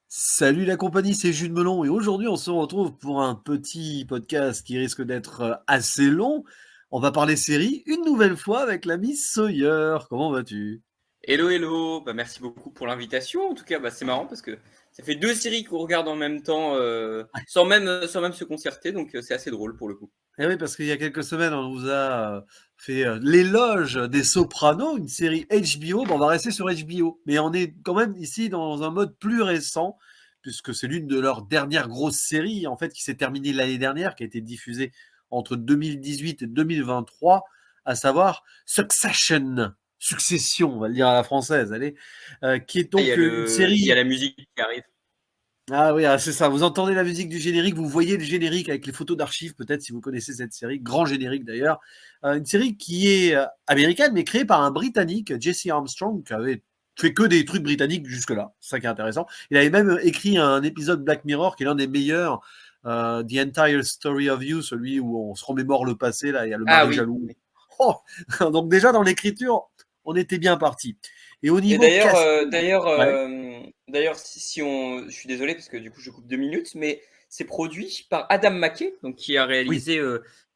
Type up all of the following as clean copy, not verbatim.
Salut la compagnie, c'est Jules Melon et aujourd'hui on se retrouve pour un petit podcast qui risque d'être assez long. On va parler série une nouvelle fois avec l'ami Sawyer. Comment vas-tu? Hello, hello. Merci beaucoup pour l'invitation. En tout cas, c'est marrant parce que ça fait deux séries qu'on regarde en même temps, sans même se concerter, donc c'est assez drôle pour le coup. Eh oui, parce qu'il y a quelques semaines on vous a fait l'éloge des Sopranos, une série HBO. Bon, on va rester sur HBO, mais on est quand même ici dans un mode plus récent puisque c'est l'une de leurs dernières grosses séries en fait qui s'est terminée l'année dernière, qui a été diffusée entre 2018 et 2023, à savoir Succession. Succession, on va le dire à la française, allez, qui est Ah, il y donc a une il y a série. la musique qui arrive. Ah oui, c'est ça. Vous entendez la musique du générique, vous voyez le générique avec les photos d'archives, peut-être si vous connaissez cette série, grand générique d'ailleurs. Une série qui est américaine, mais créée par un Britannique, Jesse Armstrong, qui avait fait que des trucs britanniques jusque-là. C'est ça qui est intéressant. Il avait même écrit un épisode Black Mirror qui est l'un des meilleurs, The Entire Story of You, celui où on se remémore le passé, là, il y a le Ah mari oui. jaloux. Oh donc déjà dans l'écriture, on était bien parti. Et au Et niveau d'ailleurs, casting, ouais. je suis désolé parce que du coup je coupe 2 minutes, mais c'est produit par Adam McKay, donc qui a Oui. réalisé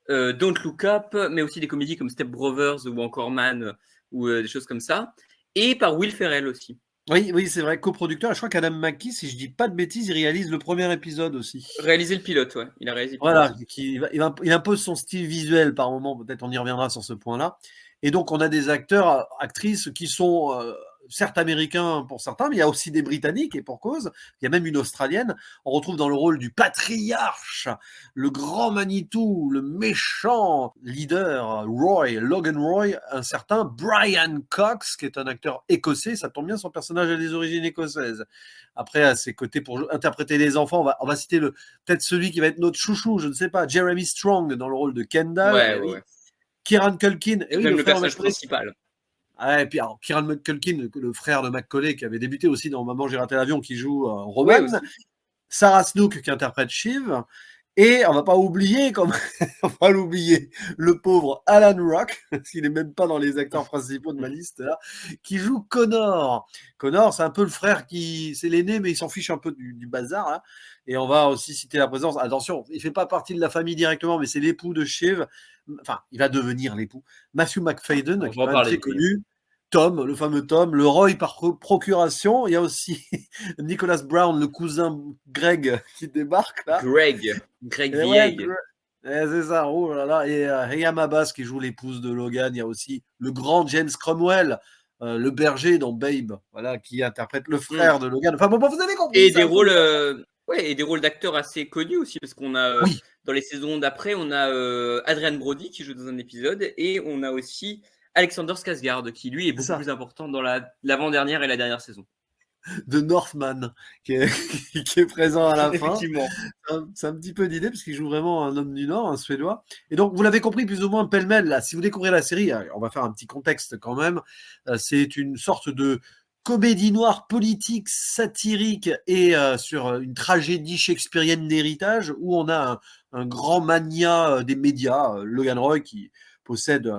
Don't Look Up, mais aussi des comédies comme Step Brothers ou encore Man ou des choses comme ça, et par Will Ferrell aussi. Oui, oui, c'est vrai, coproducteur. Je crois qu'Adam McKay, si je dis pas de bêtises, il réalise le premier épisode aussi. Réalisé le pilote, ouais. Il a réalisé le Voilà, pilote. il impose son style visuel par moment. Peut-être on y reviendra sur ce point-là. Et donc, on a des acteurs, actrices qui sont certes américains pour certains, mais il y a aussi des Britanniques, et pour cause. Il y a même une Australienne. On retrouve dans le rôle du patriarche, le grand Manitou, le méchant leader, Logan Roy, un certain Brian Cox, qui est un acteur écossais. Ça tombe bien, son personnage a des origines écossaises. Après, à ses côtés, pour interpréter les enfants, on va citer peut-être celui qui va être notre chouchou, je ne sais pas, Jeremy Strong dans le rôle de Kendall. Ouais, Eh ouais, oui. ouais. Kieran Culkin, eh C'est oui, même le le frère de personnage McCauley. principal. Ah, et puis alors, Kieran Culkin, le frère de McCauley, qui avait débuté aussi dans Maman, j'ai raté l'avion, qui joue Ouais, Roman. aussi. Sarah Snook, qui interprète Shiv. Et on va pas oublier, comme on va l'oublier, le pauvre Alan Rock, parce qu'il est même pas dans les acteurs principaux de ma liste là, qui joue Connor. Connor, c'est un peu le frère c'est l'aîné, mais il s'en fiche un peu du bazar là. Et on va aussi citer la présence. Attention, il fait pas partie de la famille directement, mais c'est l'époux de Shiv. Enfin, il va devenir l'époux. Matthew McFadden, On qui est va en quand même parler très de lui. connu. Tom, le fameux Tom, le Roy par procuration. Il y a aussi Nicholas Brown, le cousin Greg, qui débarque là. Greg Et ouais, Vieille. c'est ça, oh là là. Et Hayam Abbas qui joue l'épouse de Logan. Il y a aussi le grand James Cromwell, le berger dans Babe, voilà, qui interprète le Hmm. frère de Logan. Enfin bon, vous avez compris, Et c'est des un peu le rôles, bazar. ouais, et des rôles d'acteurs assez connus aussi, parce qu'on a Oui, dans les saisons d'après, on a Adrian Brody qui joue dans un épisode, et on a aussi Alexander Skarsgård qui lui est c'est beaucoup ça. plus important dans l'avant-dernière et la dernière saison. De Northman, qui est, qui est présent à la fin. Effectivement. C'est un petit peu d'idée, parce qu'il joue vraiment un homme du Nord, un Suédois. Et donc, vous l'avez compris plus ou moins pêle-mêle, là. Si vous découvrez la série, on va faire un petit contexte quand même. C'est une sorte de comédie noire politique, satirique et sur une tragédie shakespearienne d'héritage, où on a un grand mania des médias, Logan Roy, qui possède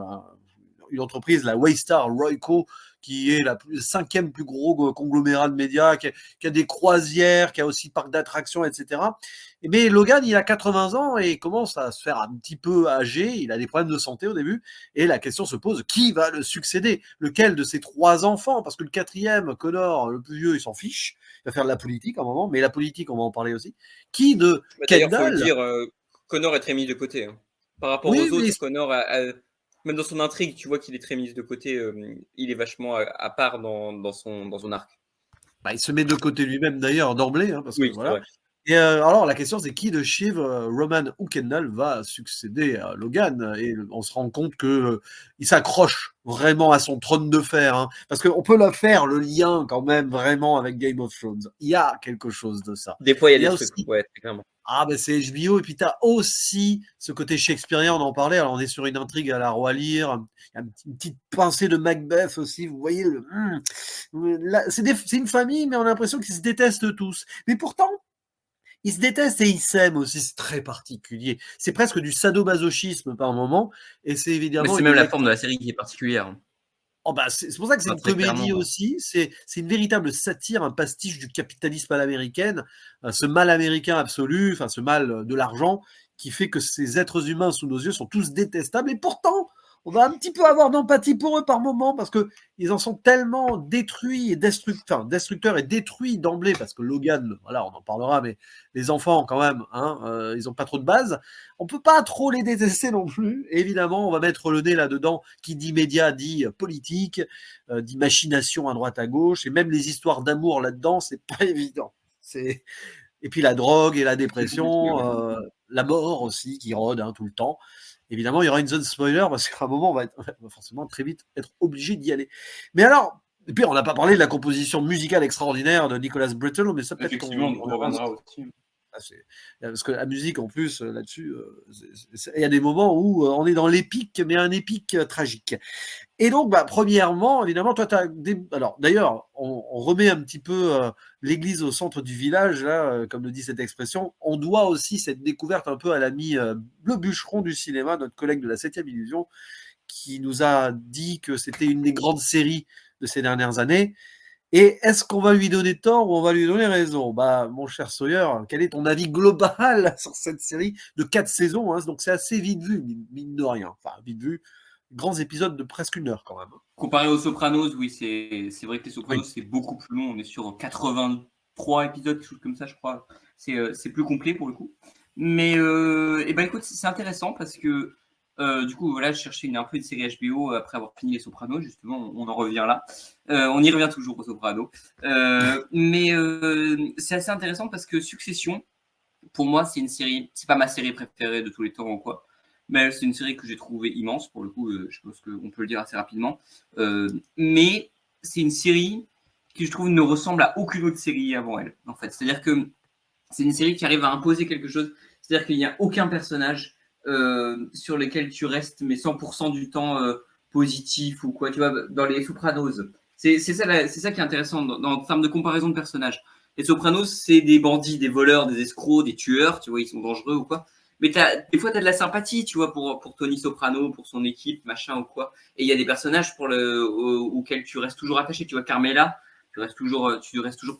une entreprise, la Waystar Royco, qui est la cinquième plus gros conglomérat de médias, qui a des croisières, qui a aussi parc d'attractions, etc. Mais Logan, il a 80 ans et commence à se faire un petit peu âgé. Il a des problèmes de santé au début. Et la question se pose, qui va le succéder? Lequel de ses trois enfants? Parce que le quatrième, Connor, le plus vieux, il s'en fiche. Il va faire de la politique à un moment. Mais la politique, on va en parler aussi. Qui de D'ailleurs, faut le Kendall? dire, Connor est très mis de côté, hein. Par rapport Oui, aux mais autres, Connor, même dans son intrigue, tu vois qu'il est très mis de côté. Il est vachement à part dans son arc. bah, il se met de côté lui-même d'ailleurs d'emblée, hein, parce que Oui, c'est voilà. vrai. Et alors la question c'est qui de Shiv, Roman ou Kendall va succéder à Logan? Et on se rend compte que il s'accroche vraiment à son trône de fer, hein, parce qu'on peut le faire le lien quand même vraiment avec Game of Thrones. Il y a quelque chose de ça. Des fois, il y a Il y des a trucs, aussi ouais, très clairement. ben c'est HBO et puis tu as aussi ce côté shakespearien, on en parlait. Alors on est sur une intrigue à la Roi Lear, il y a une petite pincée de Macbeth aussi. Vous voyez là, c'est une famille, mais on a l'impression qu'ils se détestent tous. Mais pourtant, ils se détestent et ils s'aiment aussi. C'est très particulier. C'est presque du sadomasochisme par moment, et c'est Mais évidemment c'est une même la forme de lecture. la série qui est particulière, hein. Oh bah c'est pour ça que c'est Pas une très comédie clairement. aussi. C'est une véritable satire, un pastiche du capitalisme à l'américaine, ce mal américain absolu, enfin ce mal de l'argent qui fait que ces êtres humains sous nos yeux sont tous détestables. Et pourtant, on va un petit peu avoir d'empathie pour eux par moment parce que ils en sont tellement détruits et destructeurs et détruits d'emblée parce que Logan, voilà, on en parlera, mais les enfants quand même, hein, ils ont pas trop de base. On peut pas trop les détester non plus. Évidemment, on va mettre le nez là-dedans. Qui dit média dit politique, dit machination à droite à gauche, et même les histoires d'amour là-dedans, c'est pas évident. C'est et puis la drogue et la C'est compliqué, dépression, ouais. la mort aussi qui rôde hein, tout le temps. Évidemment, il y aura une zone spoiler parce qu'à un moment, on va forcément très vite être obligé d'y aller. Mais alors, et puis on n'a pas parlé de la composition musicale extraordinaire de Nicholas Brittle, mais ça peut-être Effectivement, qu'on y on reviendra. reviendra aussi. Parce que la musique, en plus, là-dessus, il y a des moments où on est dans l'épique, mais un épique tragique. Et donc, bah, premièrement, évidemment, toi, alors, d'ailleurs, on remet un petit peu l'église au centre du village, là, comme le dit cette expression. On doit aussi cette découverte un peu à l'ami Le Bûcheron du cinéma, notre collègue de la 7e illusion, qui nous a dit que c'était une des grandes séries de ces dernières années. Et est-ce qu'on va lui donner tort ou on va lui donner raison? Bah, mon cher Sawyer, quel est ton avis global sur cette série de 4 saisons hein. Donc c'est assez vite vu, mine de rien. Enfin, vite vu, grands épisodes de presque 1 heure quand même. Comparé aux Sopranos, oui, c'est vrai que les Sopranos, Oui. c'est beaucoup plus long. On est sur 83 épisodes, quelque chose comme ça, je crois. C'est plus complet pour le coup. Mais eh ben, écoute, c'est intéressant parce que du coup, voilà, je cherchais un peu une série HBO après avoir fini les Sopranos. Justement, on en revient là. On y revient toujours aux Sopranos. Mais c'est assez intéressant parce que Succession, pour moi, c'est une série, c'est pas ma série préférée de tous les temps ou quoi, mais c'est une série que j'ai trouvée immense, pour le coup, je pense qu'on peut le dire assez rapidement. Mais c'est une série qui, je trouve, ne ressemble à aucune autre série avant elle, en fait. C'est-à-dire que c'est une série qui arrive à imposer quelque chose, c'est-à-dire qu'il n'y a aucun personnage sur lequel tu restes, mais 100% du temps positif ou quoi, tu vois, dans les Sopranos. C'est ça qui est intéressant en termes de comparaison de personnages. Les Sopranos, c'est des bandits, des voleurs, des escrocs, des tueurs, tu vois, ils sont dangereux ou quoi. Mais des fois, tu as de la sympathie, tu vois, pour Tony Soprano, pour son équipe, machin ou quoi. Et il y a des personnages auxquels tu restes toujours attaché. Tu vois, Carmela, tu restes toujours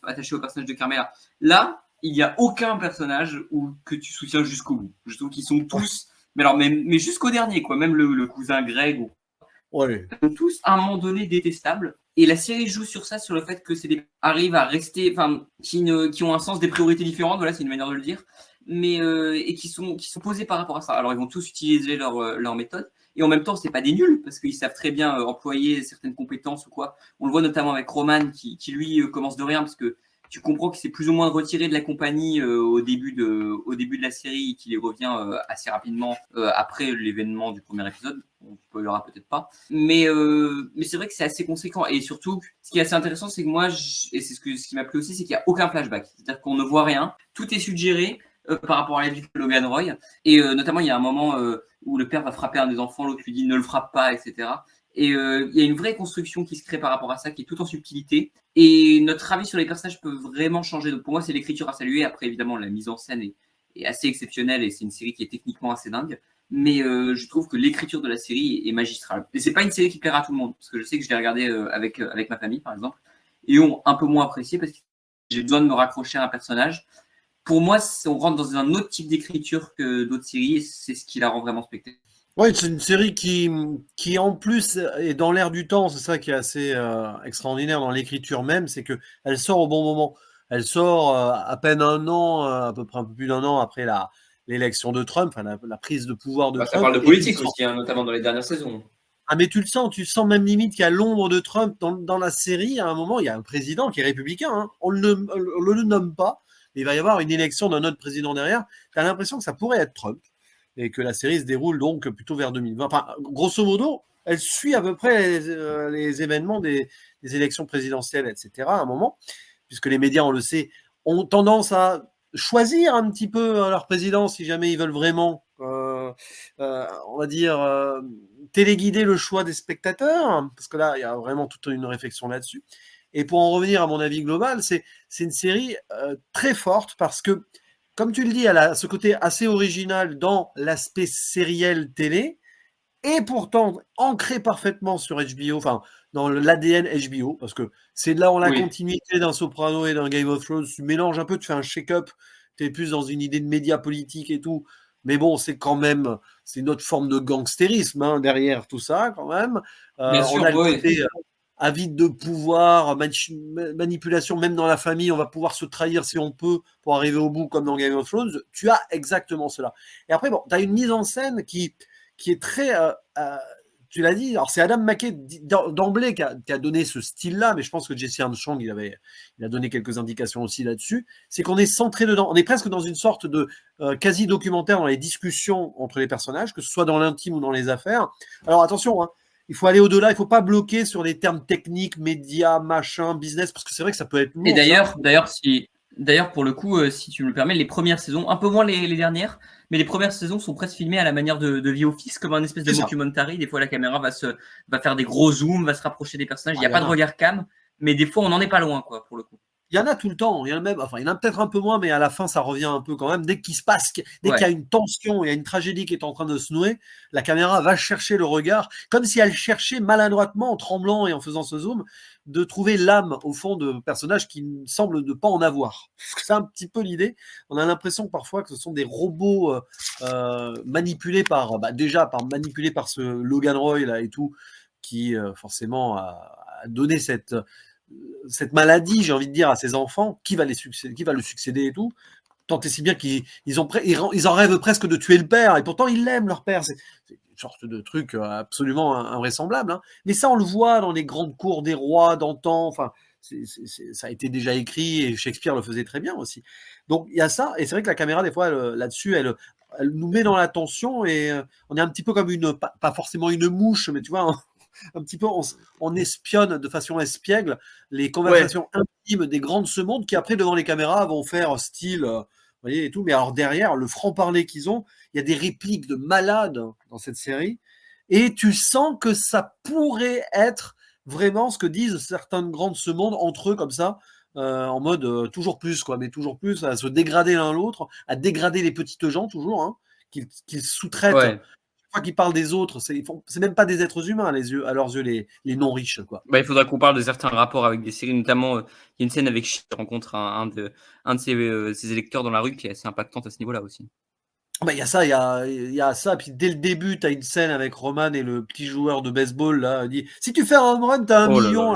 attaché au personnage de Carmela. Là, il n'y a aucun personnage que tu soutiens jusqu'au bout. Je trouve qu'ils sont tous, mais jusqu'au dernier, quoi. Même le cousin Greg ou Ouais. tous à un moment donné détestables. Et la série joue sur ça, sur le fait que c'est des arrivent à rester, enfin, qui ont un sens des priorités différentes, voilà, c'est une manière de le dire, mais et qui sont posés par rapport à ça. Alors ils vont tous utiliser leur méthode, et en même temps c'est pas des nuls parce qu'ils savent très bien employer certaines compétences ou quoi. On le voit notamment avec Roman qui lui commence de rien parce que tu comprends qu'il s'est plus ou moins retiré de la compagnie au début de la série et qu'il y revient assez rapidement après l'événement du premier épisode. On spoilera peut-être pas. Mais c'est vrai que c'est assez conséquent. Et surtout, ce qui est assez intéressant, c'est que moi, et c'est ce qui m'a plu aussi, c'est qu'il n'y a aucun flashback. C'est-à-dire qu'on ne voit rien. Tout est suggéré par rapport à la vie de Logan Roy. Et notamment, il y a un moment où le père va frapper un des enfants, l'autre lui dit ne le frappe pas, etc. Et il y a une vraie construction qui se crée par rapport à ça, qui est tout en subtilité. Et notre avis sur les personnages peut vraiment changer. Donc pour moi, c'est l'écriture à saluer. Après, évidemment, la mise en scène est assez exceptionnelle et c'est une série qui est techniquement assez dingue. Mais je trouve que l'écriture de la série est magistrale. Et c'est pas une série qui plaira à tout le monde, parce que je sais que je l'ai regardée avec ma famille, par exemple, et ont un peu moins apprécié parce que j'ai besoin de me raccrocher à un personnage. Pour moi, on rentre dans un autre type d'écriture que d'autres séries, et c'est ce qui la rend vraiment spectaculaire. Ouais, c'est une série qui en plus est dans l'air du temps. C'est ça qui est assez extraordinaire dans l'écriture même, c'est que elle sort au bon moment. Elle sort à peine 1 an, à peu près un peu plus d'1 an après l'élection de Trump, enfin, la prise de pouvoir de Bah, ça Trump. parle de Et tu politique sens, aussi, hein, notamment dans les dernières saisons. ah mais tu sens même limite qu'il y a l'ombre de Trump dans la série. À un moment, il y a un président qui est républicain. Hein. On le nomme pas, mais il va y avoir une élection d'un autre président derrière. Tu as l'impression que ça pourrait être Trump et que la série se déroule donc plutôt vers 2020. Enfin, grosso modo, elle suit à peu près les événements des élections présidentielles, etc. à un moment, puisque les médias, on le sait, ont tendance à choisir un petit peu leur président si jamais ils veulent vraiment, on va dire, téléguider le choix des spectateurs, parce que là, il y a vraiment toute une réflexion là-dessus. Et pour en revenir à mon avis global, c'est une série très forte parce que comme tu le dis, elle a ce côté assez original dans l'aspect sériel télé, et pourtant ancré parfaitement sur HBO, enfin dans l'ADN HBO, parce que c'est là la Oui. continuité d'un Soprano et d'un Game of Thrones. Tu mélanges un peu, tu fais un shake-up, tu es plus dans une idée de média politique et tout. Mais bon, c'est quand même, c'est une autre forme de gangstérisme hein, derrière tout ça, quand même. Bien On sûr, a le oui. côté avide de pouvoir, manipulation, même dans la famille, on va pouvoir se trahir si on peut pour arriver au bout, comme dans Game of Thrones. Tu as exactement cela. Et après, bon, tu as une mise en scène qui est très. Tu l'as dit, alors c'est Adam McKay d'emblée qui a donné ce style-là, mais je pense que Jesse Armstrong, il a donné quelques indications aussi là-dessus. C'est qu'on est centré dedans. On est presque dans une sorte de quasi-documentaire dans les discussions entre les personnages, que ce soit dans l'intime ou dans les affaires. Alors attention, hein, il faut aller au-delà, il ne faut pas bloquer sur les termes techniques, médias, machin, business, parce que c'est vrai que ça peut être lourd. Et d'ailleurs, pour le coup, si tu me le permets, les premières saisons, un peu moins les dernières, mais les premières saisons sont presque filmées à la manière de The Office, comme un espèce de mockumentary. Des fois, la caméra va faire des gros zooms, va se rapprocher des personnages. Il n'y a pas de regard cam, mais des fois, on n'en est pas loin, quoi, pour le coup. Il y en a tout le temps, il y en a même, enfin, il y en a peut-être un peu moins, mais à la fin, ça revient un peu quand même. Dès qu'il se passe, dès qu'il y a une tension, il y a une tragédie qui est en train de se nouer, la caméra va chercher le regard, comme si elle cherchait maladroitement, en tremblant et en faisant ce zoom, de trouver l'âme au fond de personnages qui semblent ne pas en avoir. C'est un petit peu l'idée. On a l'impression parfois que ce sont des robots manipulés manipulés par ce Logan Roy là et tout, qui forcément a donné cette maladie, j'ai envie de dire, à ses enfants, qui va le succéder et tout. Tant et si bien qu'ils en rêvent presque de tuer le père, et pourtant ils l'aiment, leur père. C'est une sorte de truc absolument invraisemblable. Hein. Mais ça, on le voit dans les grandes cours des rois d'antan. Enfin, ça a été déjà écrit, et Shakespeare le faisait très bien aussi. Donc il y a ça, et c'est vrai que la caméra, des fois, là-dessus, elle nous met dans la tension, et on est un petit peu comme pas forcément une mouche, mais tu vois, un petit peu, on espionne de façon espiègle les conversations intimes des grands de ce monde qui, après, devant les caméras, vont faire style, vous voyez, et tout. Mais alors, derrière, le franc-parler qu'ils ont, il y a des répliques de malades dans cette série. Et tu sens que ça pourrait être vraiment ce que disent certains grands de ce monde entre eux, comme ça, en mode toujours plus, quoi, mais toujours plus, à se dégrader l'un l'autre, à dégrader les petites gens, toujours, hein, qu'ils sous-traitent. Qu'ils parlent des autres, c'est même pas des êtres humains à leurs yeux, les non riches, quoi. Il faudra qu'on parle de certains rapports avec des séries, notamment il y a une scène avec Ch qui rencontre un de ses électeurs dans la rue qui est assez impactante à ce niveau-là aussi. Il y a ça, il y a ça, puis dès le début, tu as une scène avec Roman et le petit joueur de baseball là, il dit si tu fais un home run, tu as 1 million.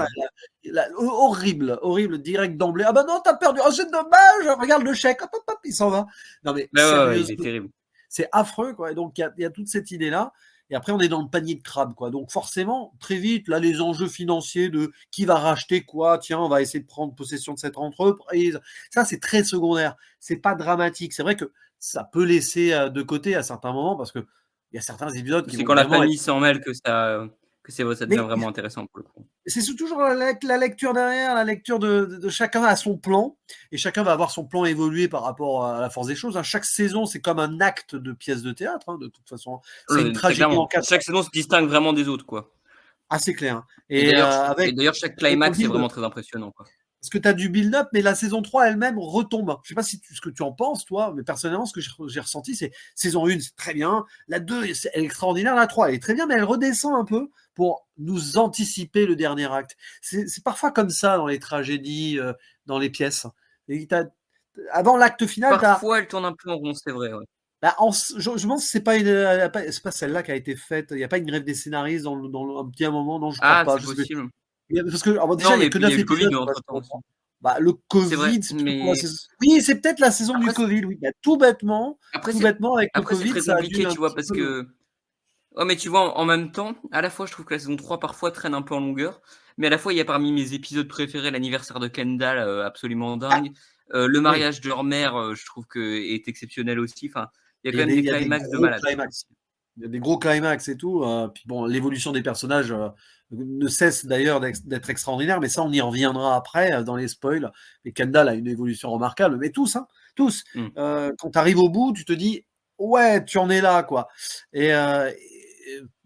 Horrible, horrible, direct d'emblée. Ah bah non, t'as perdu. Oh, c'est dommage, regarde le chèque, hop, hop, hop, il s'en va. Non mais sérieusement, il est terrible. C'est affreux, quoi. Et donc, il y a toute cette idée-là. Et après, on est dans le panier de crabe, quoi. Donc, forcément, très vite, là, les enjeux financiers de qui va racheter quoi, tiens, on va essayer de prendre possession de cette entreprise. Ça, c'est très secondaire. C'est pas dramatique. C'est vrai que ça peut laisser de côté à certains moments parce que il y a certains épisodes qui C'est vont quand la vraiment famille s'en mêle que ça devient Mais vraiment intéressant pour le coup. c'est toujours la lecture derrière, la lecture de chacun à son plan, et chacun va avoir son plan évolué par rapport à la force des choses. Hein. Chaque saison, c'est comme un acte de pièce de théâtre, hein, de toute façon. C'est une Très tragédie en clairement. 4 Chaque saison se distingue vraiment des autres, quoi. Ah, c'est clair. Et Et d'ailleurs, chaque climax, c'est vraiment très impressionnant, quoi. parce que tu as du build-up, mais la saison 3 elle-même retombe. Je sais pas ce que tu en penses, toi, mais personnellement, ce que j'ai ressenti, c'est saison 1, c'est très bien. La 2, elle est extraordinaire. La 3, elle est très bien, mais elle redescend un peu pour nous anticiper le dernier acte. C'est parfois comme ça dans les tragédies, dans les pièces. Et avant l'acte final, Parfois, elle tourne un peu en rond, c'est vrai, ouais. je pense que c'est pas, c'est pas celle-là qui a été faite. Il n'y a pas une grève des scénaristes dans un petit moment. Non, je crois pas. C'est possible. Parce que déjà, Non, il n'y a mais que puis il y 9 a eu le Covid épisodes. entre-temps aussi. Le C'est vrai, Covid, c'est plutôt pour la mais saison. Oui, c'est peut-être la saison du après, Covid, oui. Tout bêtement, après, avec le c'est Covid, très ça a dû compliqué, un tu vois, petit parce peu. que mais tu vois, en même temps, à la fois, je trouve que la saison 3 parfois traîne un peu en longueur, mais à la fois, il y a parmi mes épisodes préférés l'anniversaire de Kendall, absolument Ah, dingue. Le oui, mariage de leur mère, je trouve que est exceptionnel aussi. Enfin, il y a il quand même il des y a des climax de gros malade, quoi. climax. Il y a des gros climax et tout. Puis bon, l'évolution des personnages ne cesse d'ailleurs d'être extraordinaire, mais ça, on y reviendra après dans les spoils. Et Kendall a une évolution remarquable, mais tous, hein, tous. Mmh. Quand tu arrives au bout, tu te dis, ouais, tu en es là, quoi. Et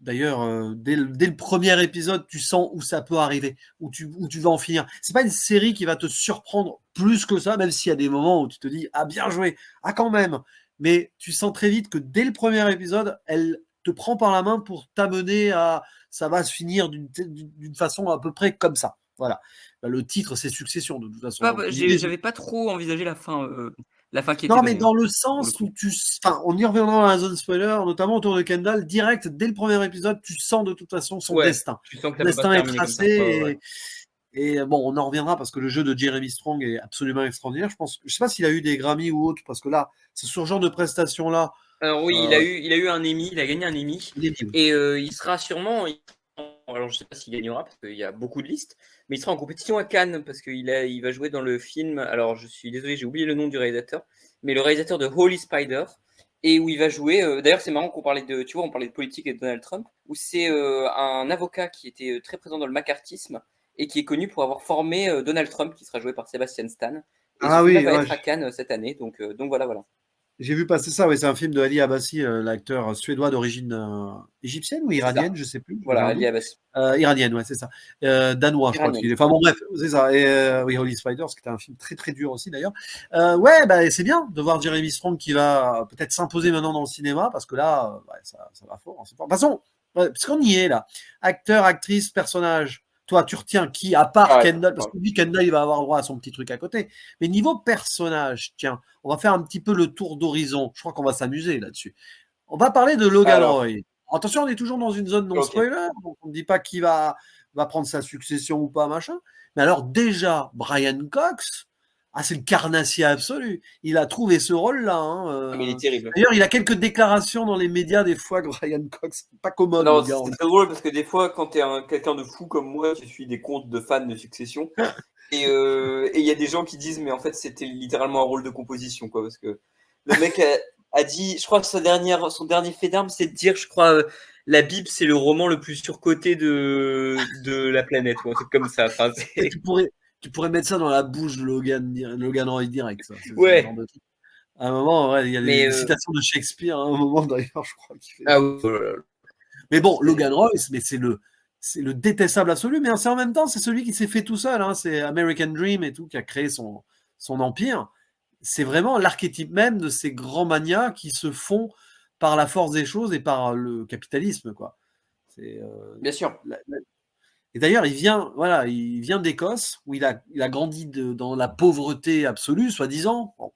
d'ailleurs, dès le premier épisode, tu sens où ça peut arriver, où tu vas en finir. C'est pas une série qui va te surprendre plus que ça, même s'il y a des moments où tu te dis, ah, bien joué, ah, quand même. Mais tu sens très vite que dès le premier épisode, te prend par la main pour t'amener à ça va se finir d'une façon à peu près comme ça. Voilà. Le titre, c'est Succession, de toute façon. Donc, J'avais pas trop envisagé la fin qui était non, mais donnée, dans le pour le sens coup. où enfin, on y reviendra dans la zone spoiler, notamment autour de Kendall, direct, dès le premier épisode, tu sens de toute façon son destin. Tu sens que Son ça peut pas se destin est terminer comme ça. tracé et bon, on en reviendra parce que le jeu de Jeremy Strong est absolument extraordinaire. Je sais pas s'il a eu des Grammy ou autre, parce que là, c'est ce genre de prestation-là. Alors oui, il a eu un Emmy, il a gagné un Emmy, Il est libre. et il sera sûrement, alors je sais pas s'il gagnera parce qu'il y a beaucoup de listes, mais il sera en compétition à Cannes parce il va jouer dans le film. Alors je suis désolé, j'ai oublié le nom du réalisateur, mais le réalisateur de Holy Spider, et où il va jouer. D'ailleurs, c'est marrant qu'on parlait de, tu vois, on parlait de politique et de Donald Trump, où c'est un avocat qui était très présent dans le macartisme et qui est connu pour avoir formé Donald Trump, qui sera joué par Sebastian Stan. Et ce Ah film-là oui, va ouais, être à Cannes cette année, donc voilà, voilà. j'ai vu passer ça. Oui, c'est un film de Ali Abbasi, l'acteur suédois d'origine égyptienne ou C'est ça. iranienne, je sais plus, j'ai Voilà, un Ali doute. Abbasi. Iranienne, ouais, c'est ça. Danois, je crois qu'il Iranienne. est. Enfin bon, bref, c'est ça. Et oui, Holy Spiders, qui était un film très très dur aussi d'ailleurs. Ouais, bah, c'est bien de voir Jeremy Strong qui va peut-être s'imposer maintenant dans le cinéma, parce que là, ouais, ça va fort, hein, c'est fort. De toute façon, ouais, parce qu'on y est là. Acteur, actrice, personnage. Toi, tu retiens qui, à part Pareil, Kendall, parce pareil. que lui, Kendall, il va avoir droit à son petit truc à côté. Mais niveau personnage, tiens, on va faire un petit peu le tour d'horizon. Je crois qu'on va s'amuser là-dessus. On va parler de Logan Alors, Roy. Attention, on est toujours dans une zone non ok. spoiler, donc on ne dit pas qui va prendre sa succession ou pas, machin. Mais alors déjà, Brian Cox, c'est le carnassier absolu. Il a trouvé ce rôle-là, hein, Mais il est terrible. D'ailleurs, il a quelques déclarations dans les médias des fois que Brian Cox, pas commode le Non, gars. c'est très drôle parce que des fois, quand t'es quelqu'un de fou comme moi, tu suis des comptes de fans de Succession, et il y a des gens qui disent, mais en fait, c'était littéralement un rôle de composition, quoi, parce que le mec a dit, je crois que son dernier fait d'armes, c'est de dire, je crois, la Bible, c'est le roman le plus surcoté de la planète, ou un truc comme ça. Enfin, Et tu pourrais mettre ça dans la bouche de Logan Roy direct, ça. C'est le genre Ouais, de truc. À un moment, ouais, il y a mais des citations de Shakespeare, à un moment d'ailleurs, je crois qu'il fait ah ça. oui, oh là là, Mais bon, c'est Logan Royce, mais c'est le détestable absolu, mais c'est en même temps, c'est celui qui s'est fait tout seul, hein, c'est American Dream et tout, qui a créé son empire. C'est vraiment l'archétype même de ces grands manias qui se font par la force des choses et par le capitalisme, quoi. C'est, bien sûr. et d'ailleurs, il vient d'Écosse, où il a grandi dans la pauvreté absolue, soi-disant. Bon,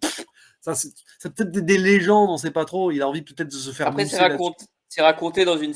ça, c'est peut-être des légendes, on ne sait pas trop. Il a envie peut-être de se faire Après, mousser là-dessus. c'est raconté dans une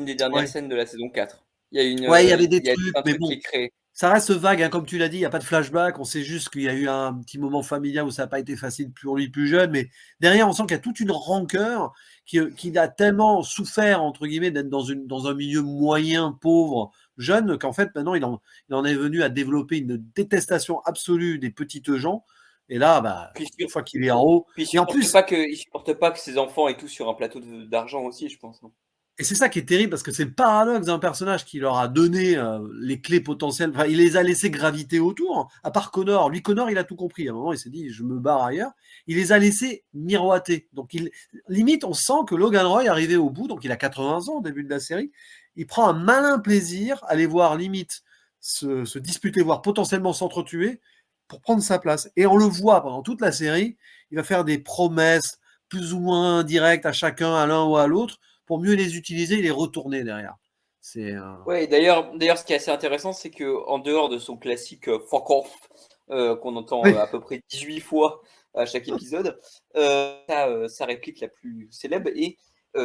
des dernières Ouais. scènes de la saison 4. Ouais, il y avait des Il y a tout trucs, un mais truc qui bon, est créé. ça reste vague, hein, comme tu l'as dit, il n'y a pas de flashback, on sait juste qu'il y a eu un petit moment familial où ça n'a pas été facile pour lui plus jeune, mais derrière, on sent qu'il y a toute une rancœur, qu'il a tellement souffert, entre guillemets, d'être dans un milieu moyen, pauvre, jeune, qu'en fait, maintenant, il en est venu à développer une détestation absolue des petites gens, et là, bah, Puis, une fois qu'il est en haut, puis et en plus, il supporte pas que ses enfants aient tout sur un plateau d'argent aussi, je pense, hein. et c'est ça qui est terrible, parce que c'est le paradoxe d'un personnage qui leur a donné les clés potentielles. Enfin, il les a laissés graviter autour, hein. À part Connor. Lui, Connor, il a tout compris. À un moment, il s'est dit, je me barre ailleurs. Il les a laissés miroiter. Donc, limite, on sent que Logan Roy est arrivé au bout. Donc, il a 80 ans au début de la série. Il prend un malin plaisir à les voir limite se disputer, voire potentiellement s'entretuer pour prendre sa place. Et on le voit pendant toute la série. Il va faire des promesses plus ou moins directes à chacun, à l'un ou à l'autre, pour mieux les utiliser et les retourner derrière. C'est Ouais, et d'ailleurs, ce qui est assez intéressant, c'est que en dehors de son classique fuck off, qu'on entend oui, à peu près 18 fois à chaque épisode, sa réplique la plus célèbre est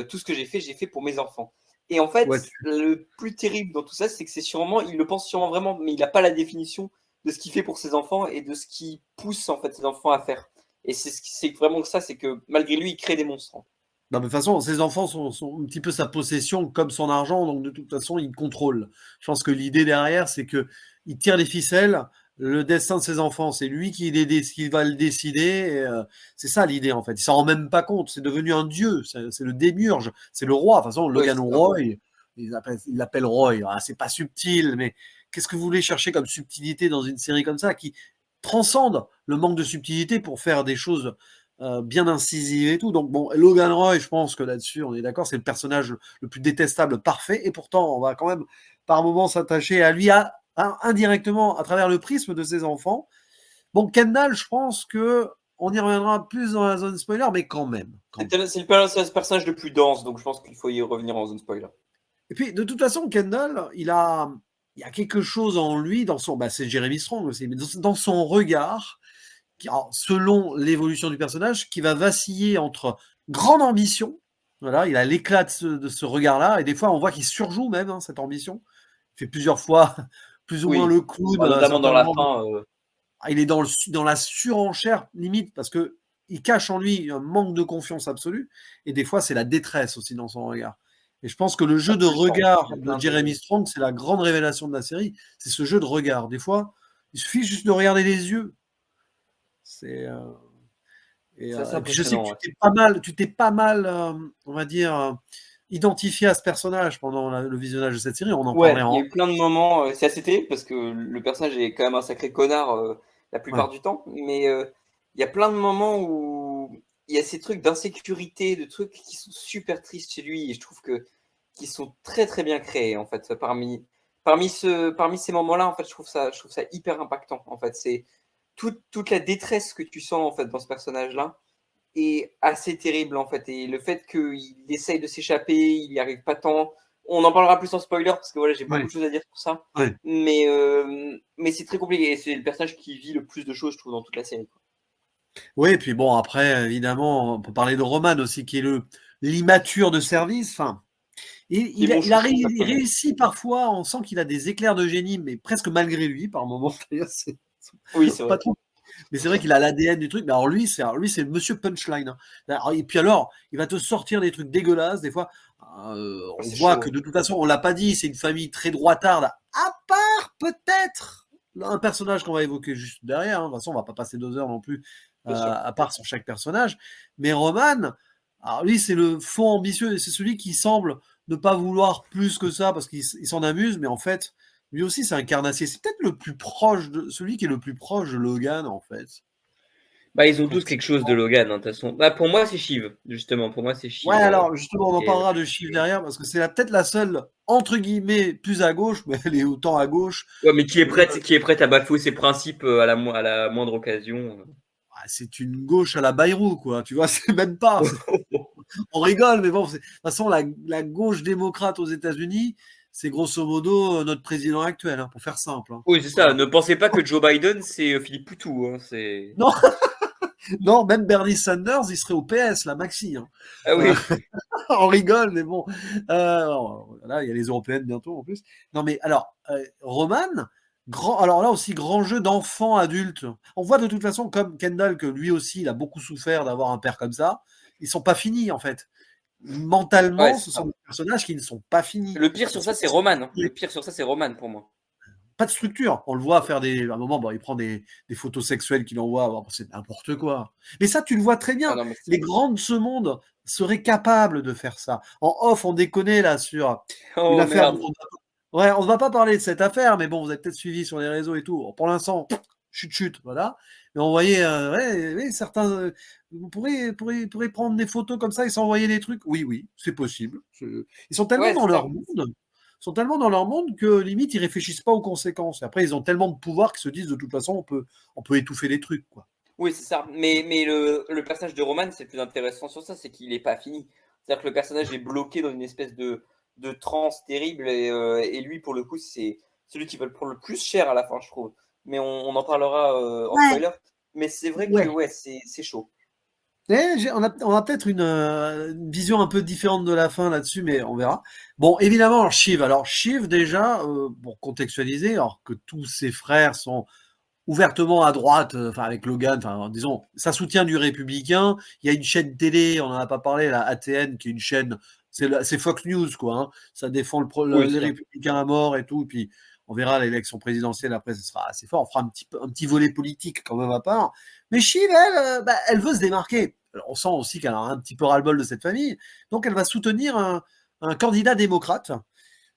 tout ce que j'ai fait pour mes enfants. Et en ouais, fait, le plus terrible dans tout ça, c'est que il le pense sûrement vraiment, mais il n'a pas la définition de ce qu'il fait pour ses enfants et de ce qui pousse en fait ses enfants à faire. Et c'est vraiment ça, c'est que malgré lui, il crée des monstres, hein. non, mais de toute façon, ses enfants sont un petit peu sa possession comme son argent, donc de toute façon, il contrôle. Je pense que l'idée derrière, c'est que il tire les ficelles, le destin de ses enfants, c'est lui qui va le décider. Et, c'est ça l'idée en fait. Il s'en rend même pas compte. C'est devenu un dieu. C'est le démiurge. C'est le roi. De toute façon, Ouais, Logan c'est ça. Roy, il l'appelle Roy. Ah, c'est pas subtil, mais qu'est-ce que vous voulez chercher comme subtilité dans une série comme ça qui transcende le manque de subtilité pour faire des choses bien incisive et tout. Donc bon, Logan Roy, je pense que là-dessus, on est d'accord, c'est le personnage le plus détestable, parfait, et pourtant, on va quand même par moments s'attacher à lui, indirectement, à travers le prisme de ses enfants. Bon, Kendall, je pense que on y reviendra plus dans la zone spoiler, mais quand même. C'est le personnage le plus dense, donc je pense qu'il faut y revenir en zone spoiler. Et puis, de toute façon, Kendall, il y a quelque chose en lui, c'est Jeremy Strong aussi, mais dans son regard, selon l'évolution du personnage, qui va vaciller entre grande ambition, voilà, il a l'éclat de ce regard-là, et des fois, on voit qu'il surjoue même cette ambition. Il fait plusieurs fois, plus ou moins le clown. Notamment dans la fin. Il est dans la surenchère, limite, parce que il cache en lui un manque de confiance absolue, et des fois, c'est la détresse aussi dans son regard. Et je pense que le jeu de regard de Jeremy Strong, c'est la grande révélation de la série. C'est ce jeu de regard. Des fois, il suffit juste de regarder les yeux. C'est. Et puis je sais que tu t'es pas mal, on va dire, identifié à ce personnage pendant le visionnage de cette série. On en parlait il y a eu plein de moments. C'est assez terrible parce que le personnage est quand même un sacré connard la plupart du temps. Mais il y a plein de moments où il y a ces trucs d'insécurité, de trucs qui sont super tristes chez lui, et je trouve qu'ils sont très très bien créés en fait. Parmi ces moments-là, en fait, je trouve ça hyper impactant. En fait, c'est toute la détresse que tu sens en fait dans ce personnage-là est assez terrible en fait. Et le fait qu'il essaye de s'échapper, il n'y arrive pas tant. On en parlera plus en spoiler parce que voilà, j'ai beaucoup de choses à dire sur ça. Ouais. Mais c'est très compliqué. Et c'est le personnage qui vit le plus de choses, je trouve, dans toute la série. Oui, et puis bon, après, évidemment, on peut parler de Roman aussi, qui est l'immature de service. Enfin, il réussit parfois, on sent qu'il a des éclairs de génie, mais presque malgré lui, par moments. Oui, c'est vrai. Mais c'est vrai qu'il a l'ADN du truc. Mais alors lui, c'est Monsieur Punchline. Et puis alors, il va te sortir des trucs dégueulasses. Des fois, on voit que de toute façon, on l'a pas dit, c'est une famille très droitarde. À part peut-être un personnage qu'on va évoquer juste derrière. De toute façon, on va pas passer 2 heures non plus à part sur chaque personnage. Mais Roman, alors lui, c'est le fond ambitieux. C'est celui qui semble ne pas vouloir plus que ça parce qu'il s'en amuse. Mais en fait, lui aussi, c'est un carnassier. C'est peut-être celui qui est le plus proche de Logan, en fait. Ils ont tous quelque chose de Logan, de toute façon. Pour moi, c'est Shiv, justement. Pour moi, c'est Shiv. Ouais, alors, justement, on en parlera de Shiv derrière, parce que c'est peut-être la seule, entre guillemets, plus à gauche, mais elle est autant à gauche. Ouais, mais qui est prête à bafouer ses principes à la moindre occasion. C'est une gauche à la Bayrou, quoi. Tu vois, c'est même pas. On rigole, mais bon, de toute façon, la gauche démocrate aux États-Unis, c'est grosso modo notre président actuel, hein, pour faire simple. Hein. Oui, c'est ça. Ne pensez pas que Joe Biden, c'est Philippe Poutou. Hein. Non. Non, même Bernie Sanders, il serait au PS, la Maxi. Hein. Ah oui. On rigole, mais bon. Là, il y a les européennes bientôt en plus. Non, mais alors, Roman, alors là aussi, grand jeu d'enfant adulte. On voit de toute façon, comme Kendall, que lui aussi, il a beaucoup souffert d'avoir un père comme ça. Ils sont pas finis, en fait. Mentalement, ce sont des personnages qui ne sont pas finis. Le pire sur ça, c'est Roman. Hein. Le pire sur ça, c'est Roman pour moi. Pas de structure. On le voit faire à un moment, il prend des photos sexuelles qu'il envoie. C'est n'importe quoi. Mais ça, tu le vois très bien. Ah non, les grands de ce monde seraient capables de faire ça. En off, on déconne là sur une affaire. Ouais, on ne va pas parler de cette affaire, mais bon, vous avez peut-être suivi sur les réseaux et tout. Pour l'instant, chut, voilà. Mais on voyait, certains. Vous pourrez prendre des photos comme ça et s'envoyer des trucs. Oui, c'est possible. Ils sont tellement dans leur monde. Sont tellement dans leur monde que limite ils réfléchissent pas aux conséquences. Et après ils ont tellement de pouvoir qu'ils se disent de toute façon on peut étouffer les trucs quoi. Oui c'est ça. Mais le personnage de Roman c'est le plus intéressant sur ça, c'est qu'il est pas fini. C'est-à-dire que le personnage est bloqué dans une espèce de transe terrible et lui pour le coup c'est celui qui va le prendre le plus cher à la fin je trouve. Mais on en parlera en spoiler. Mais c'est vrai que c'est chaud. On a peut-être une vision un peu différente de la fin là-dessus, mais on verra. Bon, évidemment, Shiv. Alors, Shiv, déjà, pour contextualiser, alors que tous ses frères sont ouvertement à droite, avec Logan, disons, ça soutient du républicain. Il y a une chaîne télé, on n'en a pas parlé, la ATN, qui est une chaîne, c'est Fox News, quoi. Hein. Ça défend les républicains à mort et tout. Et puis, on verra l'élection présidentielle, après, ce sera assez fort. On fera un petit volet politique quand même à part. Mais Shiv, elle veut se démarquer. Alors, on sent aussi qu'elle a un petit peu ras-le-bol de cette famille. Donc, elle va soutenir un candidat démocrate,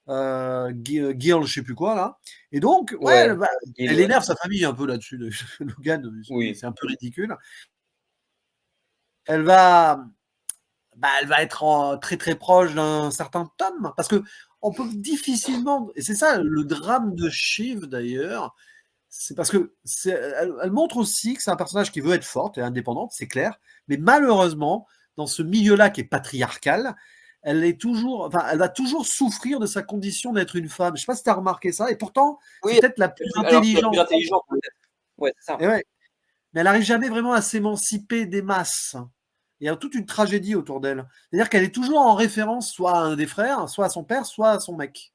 Gil, je sais plus quoi, là. Et donc, elle énerve sa famille un peu là-dessus. Logan, c'est un peu ridicule. Elle va être très, très proche d'un certain Tom. Parce que on peut difficilement, et c'est ça le drame de Shiv d'ailleurs, c'est parce que elle montre aussi que c'est un personnage qui veut être forte et indépendante, c'est clair, mais malheureusement, dans ce milieu-là qui est patriarcal, elle va toujours souffrir de sa condition d'être une femme. Je sais pas si tu as remarqué ça, et pourtant, c'est Oui, peut-être la plus alors c'est la intelligente. plus intelligente, peut-être. Ouais, c'est ça. Et ouais. Mais elle n'arrive jamais vraiment à s'émanciper des masses. Il y a toute une tragédie autour d'elle. C'est-à-dire qu'elle est toujours en référence soit à un des frères, soit à son père, soit à son mec.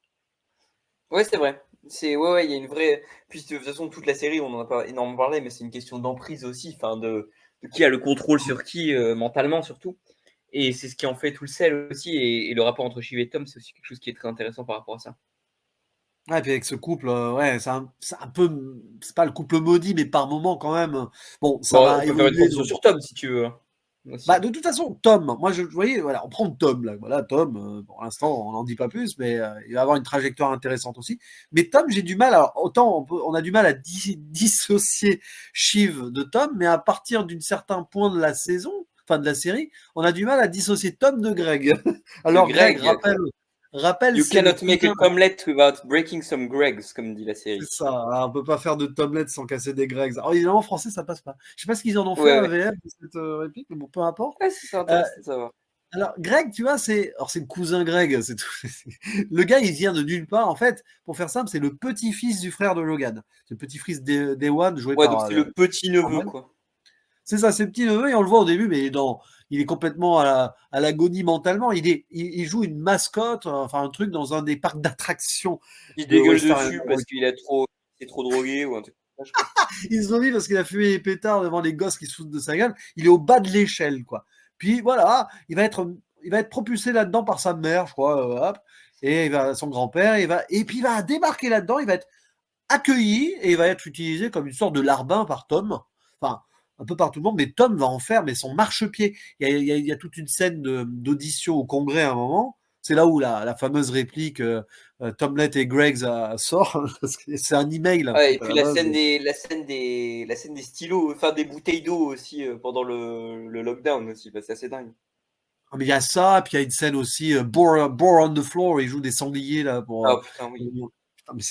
Ouais, c'est vrai. Ouais, il y a une vraie. Puis de toute façon, toute la série, on en a pas énormément parlé, mais c'est une question d'emprise aussi, enfin De qui a le contrôle sur qui, mentalement surtout. Et c'est ce qui en fait tout le sel aussi. Et le rapport entre Shiv et Tom, c'est aussi quelque chose qui est très intéressant par rapport à ça. Ouais, puis avec ce couple, ouais, c'est un peu, c'est pas le couple maudit, mais par moment quand même. Bon, ça Bon, va on peut faire une évoluer. transition sur Tom si tu veux. Aussi. Bah, de toute façon, Tom, moi, vous voyez, voilà, on prend Tom, là. Voilà, Tom, pour l'instant, on n'en dit pas plus, mais il va avoir une trajectoire intéressante aussi. Mais Tom, j'ai du mal, alors, autant on a du mal à dissocier Shiv de Tom, mais à partir d'un certain point de la saison, enfin de la série, on a du mal à dissocier Tom de Greg. Alors, Greg, Greg. rappelle, You c'est le cannot make a cousin. omelette without breaking some Gregs, comme dit la série. C'est ça, hein, on peut pas faire de tomelettes sans casser des Gregs. Alors évidemment, en français, ça passe pas. Je sais pas ce qu'ils en ont fait Ouais, un ouais. VF de cette réplique, mais bon, peu importe. Ouais, c'est Euh, intéressant de savoir. alors, Greg, tu vois, c'est le cousin Greg, c'est tout. Le gars, il vient de nulle part. En fait, pour faire simple, c'est le petit-fils du frère de Logan. C'est le petit-fils d'Ewan, joué Ouais, donc par c'est le petit-neveu, Arwen. quoi. C'est ça, c'est le petit neveu, et on le voit au début, mais il est complètement à l'agonie mentalement. Il joue une mascotte, enfin un truc dans un des parcs d'attractions Il de dégueule Western. dessus parce qu'il s'est trop drogué ou un truc comme ça, je crois. Ils se sont mis parce qu'il a fumé les pétards devant les gosses qui se foutent de sa gueule. Il est au bas de l'échelle, quoi. Puis voilà, il va être propulsé là-dedans par sa mère, je crois, hop, et son grand-père, et puis il va débarquer là-dedans, il va être accueilli et il va être utilisé comme une sorte de larbin par Tom. Enfin, un peu par tout le monde, mais Tom va en faire mais son marchepied. Il y a toute une scène d'audition au Congrès à un moment. C'est là où la fameuse réplique Tomlet et Greggs sort. Parce que c'est un email en Ouais, fait et à puis la base. la scène des stylos, enfin des bouteilles d'eau aussi pendant le lockdown aussi, bah, c'est assez dingue. Ah, mais il y a ça, puis il y a une scène aussi Bore on the Floor, il joue des sangliers là pour. Ah putain, oui. Putain, mais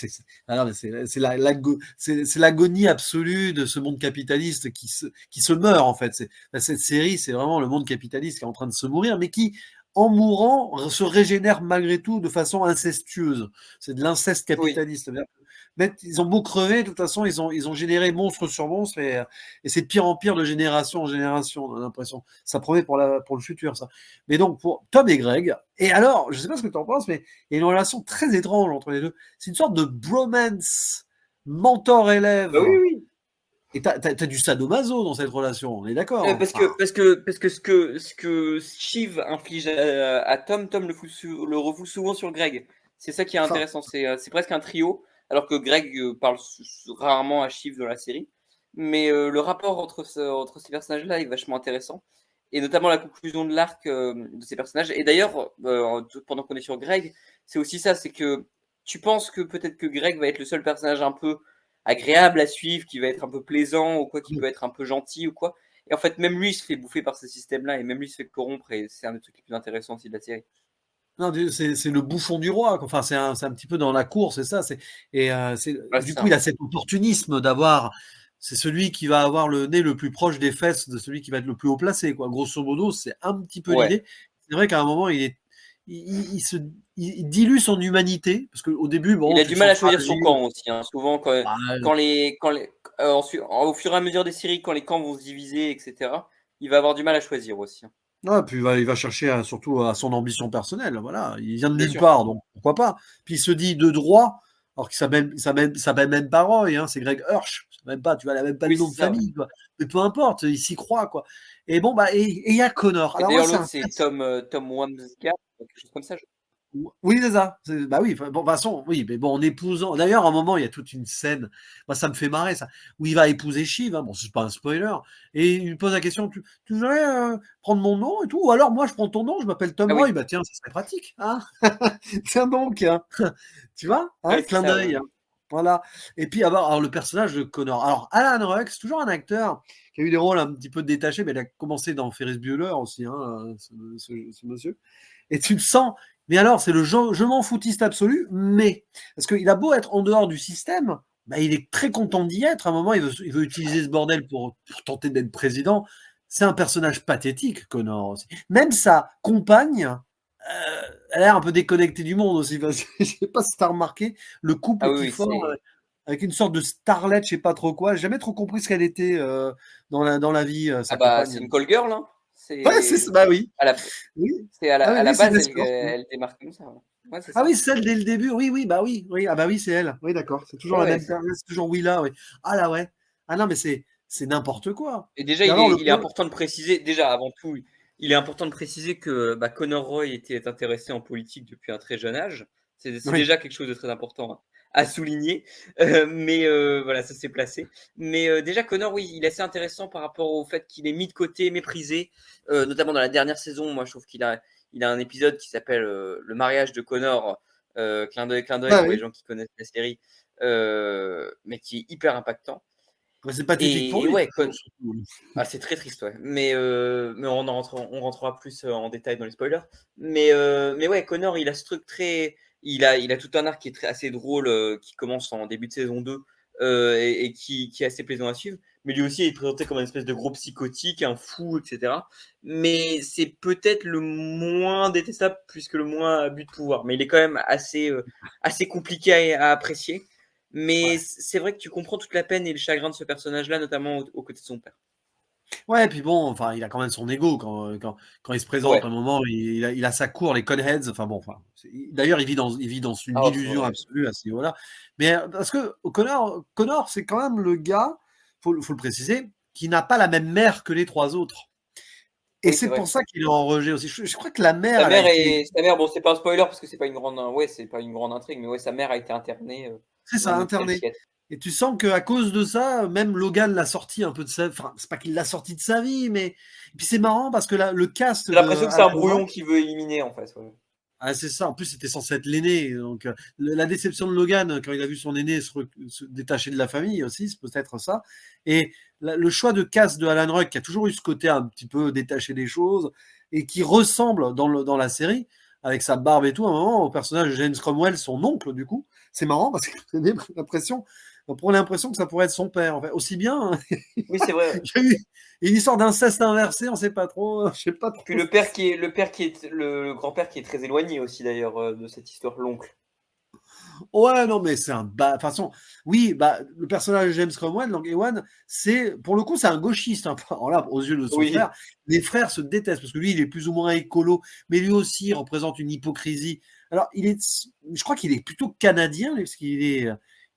c'est l'agonie absolue de ce monde capitaliste qui se meurt en fait. Cette série, c'est vraiment le monde capitaliste qui est en train de se mourir, mais qui, en mourant, se régénère malgré tout de façon incestueuse. C'est de l'inceste Oui. capitaliste. Ils ont beau crever, de toute façon, ils ont généré monstre sur monstre et c'est de pire en pire de génération en génération, on a l'impression. Ça promet pour le futur, ça. Mais donc, pour Tom et Greg, et alors, je sais pas ce que tu en penses, mais il y a une relation très étrange entre les deux. C'est une sorte de bromance mentor-élève. Bah oui, oui. Et t'as du sadomaso dans cette relation, on est d'accord. Hein. Parce que ce que Shiv inflige à Tom, Tom le refoule souvent sur Greg. C'est ça qui est Enfin, intéressant. C'est presque un trio, alors que Greg parle rarement à Shiv dans la série. Mais le rapport entre ces personnages-là est vachement intéressant. Et notamment la conclusion de l'arc de ces personnages. Et d'ailleurs, pendant qu'on est sur Greg, c'est aussi ça, c'est que tu penses que peut-être que Greg va être le seul personnage un peu agréable à suivre, qui va être un peu plaisant ou quoi, qui peut être un peu gentil ou quoi. Et en fait, même lui il se fait bouffer par ce système-là et même lui il se fait corrompre et c'est un des trucs les plus intéressants aussi de la série. non, c'est le bouffon du roi. Quoi. Enfin, c'est un petit peu dans la cour, c'est ça. Ouais, c'est Du coup, ça. il a cet opportunisme d'avoir. C'est celui qui va avoir le nez le plus proche des fesses de celui qui va être le plus haut placé. Quoi. Grosso modo, c'est un petit peu Ouais. l'idée. C'est vrai qu'à un moment, il dilue son humanité. Parce qu'au début, bon, Il a tu du te mal sens à choisir son fragile. camp aussi. Hein. Souvent, Bah, au fur et à mesure des séries, quand les camps vont se diviser, etc., il va avoir du mal à choisir aussi. Hein. ouais, puis il va chercher surtout à son ambition personnelle. Voilà. Il vient de Bien nulle sûr. part, donc pourquoi pas. Puis il se dit de droit, alors qu'il s'appelle même pas Roy, hein, c'est Greg Hirsch. Même pas, tu vois, il a même pas le Oui, nom de c'est ça. Ouais. famille, quoi. Mais peu importe, il s'y croit, quoi. Et bon, bah, et il y a Connor. Et Alors moi, d'ailleurs, c'est l'autre, un. c'est Tom Wamsgard, quelque chose comme ça. Oui, c'est ça. Bah oui, bon, de toute façon, oui, mais bon, en épousant. D'ailleurs, à un moment, il y a toute une scène. Moi, ça me fait marrer, ça. Où il va épouser Shiv. Hein. Bon, c'est pas un spoiler. Et il lui pose la question tu voudrais prendre mon nom et tout. Ou alors, moi, je prends ton nom, je m'appelle Tom Ah Roy. oui. Bah tiens, ça serait pratique. Hein. Tiens donc. Hein. Tu vois hein, Ouais, c'est clin ça. d'œil. Ouais. Hein. Voilà. Et puis, alors, le personnage de Connor. Alors, Alan Ruck, c'est toujours un acteur qui a eu des rôles un petit peu détachés, mais il a commencé dans Ferris Bueller aussi, hein, ce monsieur. Et tu le sens. Mais alors, c'est je m'en foutiste absolu, mais parce qu'il a beau être en dehors du système, bah, il est très content d'y être. À un moment, il veut utiliser ce bordel pour tenter d'être président. C'est un personnage pathétique, Connor aussi. Même sa compagne, elle a l'air un peu déconnectée du monde aussi. Parce que, je sais pas si tu as remarqué, le couple Ah oui, qui oui, forme c'est. avec une sorte de starlet, je sais pas trop quoi. J'ai jamais trop compris ce qu'elle était dans la vie, Ah sa bah, c'est compagne. une call girl, hein. Ouais, c'est C'est ça, bah oui. à la, Oui. Ah à oui, la oui, c'est base, elle, d'accord. elle démarre comme ça. Ouais, ouais, c'est Ah ça. oui, celle dès le début. Oui, oui, bah oui, oui. Ah bah oui, c'est elle. Oui, d'accord. C'est toujours Ouais, la ouais, même personne. C'est toujours Willa, oui. Ah là, ouais. Ah non, mais c'est n'importe quoi. Et déjà, Et alors, le il est pauvre. important de préciser, déjà avant tout, il est important de préciser que bah, Conor Roy était intéressé en politique depuis un très jeune âge. C'est Oui. déjà quelque chose de très important à souligner. Mais voilà, ça s'est placé. Mais déjà, Conor, oui, il est assez intéressant par rapport au fait qu'il est mis de côté, méprisé, notamment dans la dernière saison. Moi, je trouve il a un épisode qui s'appelle Le mariage de Conor, clin d'œil Ah pour les oui. gens qui connaissent la série, mais qui est hyper impactant. Mais c'est pathétique pour Et lui, ouais, surtout. ah, c'est très triste, ouais. Mais on rentrera plus en détail dans les spoilers. Mais ouais, Connor, il a ce truc très. Il a tout un arc qui est assez drôle, qui commence en début de saison 2 et qui est assez plaisant à suivre. Mais lui aussi, il est présenté comme une espèce de gros psychotique, un fou, etc. Mais c'est peut-être le moins détestable puisque le moins abus de pouvoir. Mais il est quand même assez compliqué à apprécier. Mais Ouais. c'est vrai que tu comprends toute la peine et le chagrin de ce personnage-là, notamment aux côtés de son père. Ouais, et puis bon, enfin, il a quand même son ego quand il se présente Ouais. à un moment, il a sa cour, les Conheads, enfin bon, enfin, d'ailleurs, il vit dans une Ah, illusion ouais. absolue à ce niveau-là. Mais parce que Connor, c'est quand même le gars, faut le préciser, qui n'a pas la même mère que les trois autres. Et Oui, c'est c'est pour vrai. ça qu'il est en rejet aussi. Je crois que la mère, elle a été. Sa mère, bon, c'est pas un spoiler parce que c'est pas une grande, ouais, c'est pas une grande intrigue, mais ouais, sa mère a été internée C'est dans ça, un hôpital interné. psychiatrique. Et tu sens qu'à cause de ça, même Logan l'a sorti un peu de sa. Enfin, c'est pas qu'il l'a sorti de sa vie, mais. Et puis c'est marrant parce que le cast J'ai de l'impression que c'est Alan un Wake. brouillon qui veut éliminer en fait. Ouais. Ah, c'est ça. En plus, c'était censé être l'aîné. Donc, la déception de Logan quand il a vu son aîné se détacher de la famille aussi, c'est peut-être ça. Et le choix de cast de Alan Ruck, qui a toujours eu ce côté un petit peu détaché des choses, et qui ressemble dans la série, avec sa barbe et tout, à un moment, au personnage de James Cromwell, son oncle, du coup. C'est marrant parce on prend l'impression que ça pourrait être son père. En fait. Aussi bien, Oui, c'est vrai. Ouais. il y a eu une histoire d'inceste inversé, on sait pas trop, je sais pas Puis trop. le grand-père qui est très éloigné aussi d'ailleurs de cette histoire, l'oncle. Ouais, non, mais c'est un de toute façon, oui, bah, le personnage de James Cromwell, donc Ewan, pour le coup, c'est un gauchiste. Hein. Alors là, aux yeux de son Oui. frère, les frères se détestent parce que lui, il est plus ou moins écolo, mais lui aussi il représente une hypocrisie. Alors, je crois qu'il est plutôt canadien, lui, parce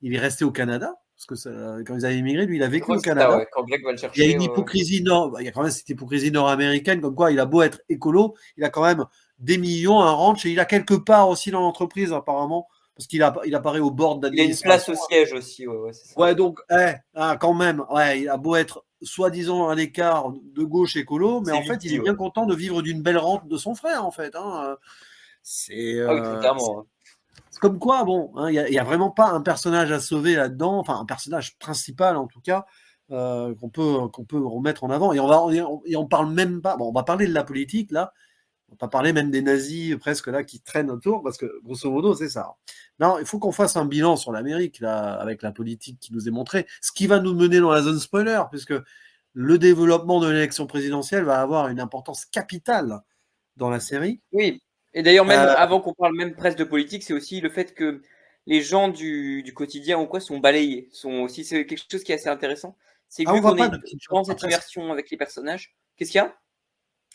il est resté au Canada, parce que quand ils avaient immigré, lui, il a Je vécu crois au que c'est ça, Canada. ouais. Quand Greg va le Il y a chercher, une ouais. hypocrisie il y a quand même cette hypocrisie nord-américaine, comme quoi il a beau être écolo, il a quand même des millions, un ranch, et il a quelque part aussi dans l'entreprise, apparemment, parce il apparaît au board Il a une place d'administration. au siège aussi, ouais, c'est ça. Ouais, donc, quand même, ouais, il a beau être soi-disant à l'écart de gauche écolo, mais C'est en vite fait, il dit, est ouais. bien content de vivre d'une belle rente de son frère, en fait. Hein. C'est Ah oui, très clairement. Ouais. c'est comme quoi, bon, hein, il y a vraiment pas un personnage à sauver là-dedans, enfin un personnage principal en tout cas, qu'on peut remettre en avant. Et on parle même pas. Bon, on va parler de la politique là. On va pas parler même des nazis presque là qui traînent autour, parce que grosso modo, c'est ça. Non, il faut qu'on fasse un bilan sur l'Amérique là, avec la politique qui nous est montrée, ce qui va nous mener dans la zone spoiler, puisque le développement de l'élection présidentielle va avoir une importance capitale dans la série. Oui. Et d'ailleurs, même Euh, avant qu'on parle même presque de politique, c'est aussi le fait que les gens du quotidien ou quoi sont balayés. C'est quelque chose qui est assez intéressant. C'est que on vu voit qu'on pas est de petites gens dans cette après. immersion avec les personnages, qu'est-ce qu'il y a?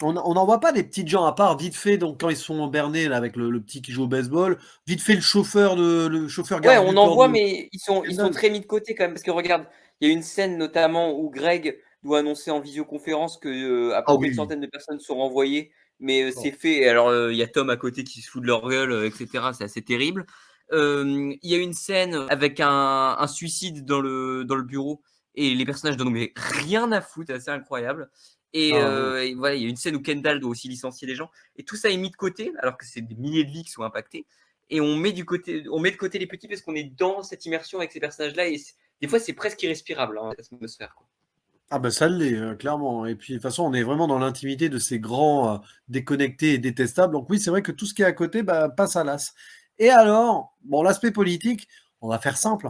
On n'en voit pas des petites gens à part, vite fait, donc quand ils sont bernés là, avec le petit qui joue au baseball, vite fait le chauffeur Ouais, garde on du en corps voit, de mais ils sont Kendall. très mis de côté quand même. Parce que regarde, il y a une scène notamment où Greg doit annoncer en visioconférence que à peu Ah près une oui. centaine de personnes sont renvoyées, mais Oh. c'est fait. Et alors, il y a Tom à côté qui se fout de leur gueule, etc. C'est assez terrible. Il y a une scène avec un suicide dans le bureau et les personnages n'en ont mais rien à foutre, c'est assez incroyable. Ah, ouais. Et voilà, il y a une scène où Kendall doit aussi licencier des gens. Et tout ça est mis de côté, alors que c'est des milliers de vies qui sont impactées et on met de côté les petits parce qu'on est dans cette immersion avec ces personnages-là et des fois c'est presque irrespirable hein, cette atmosphère. Quoi. Ah bah ça l'est, clairement. Et puis de toute façon, on est vraiment dans l'intimité de ces grands déconnectés et détestables. Donc oui, c'est vrai que tout ce qui est à côté bah, passe à l'as. Et alors, bon, l'aspect politique, on va faire simple.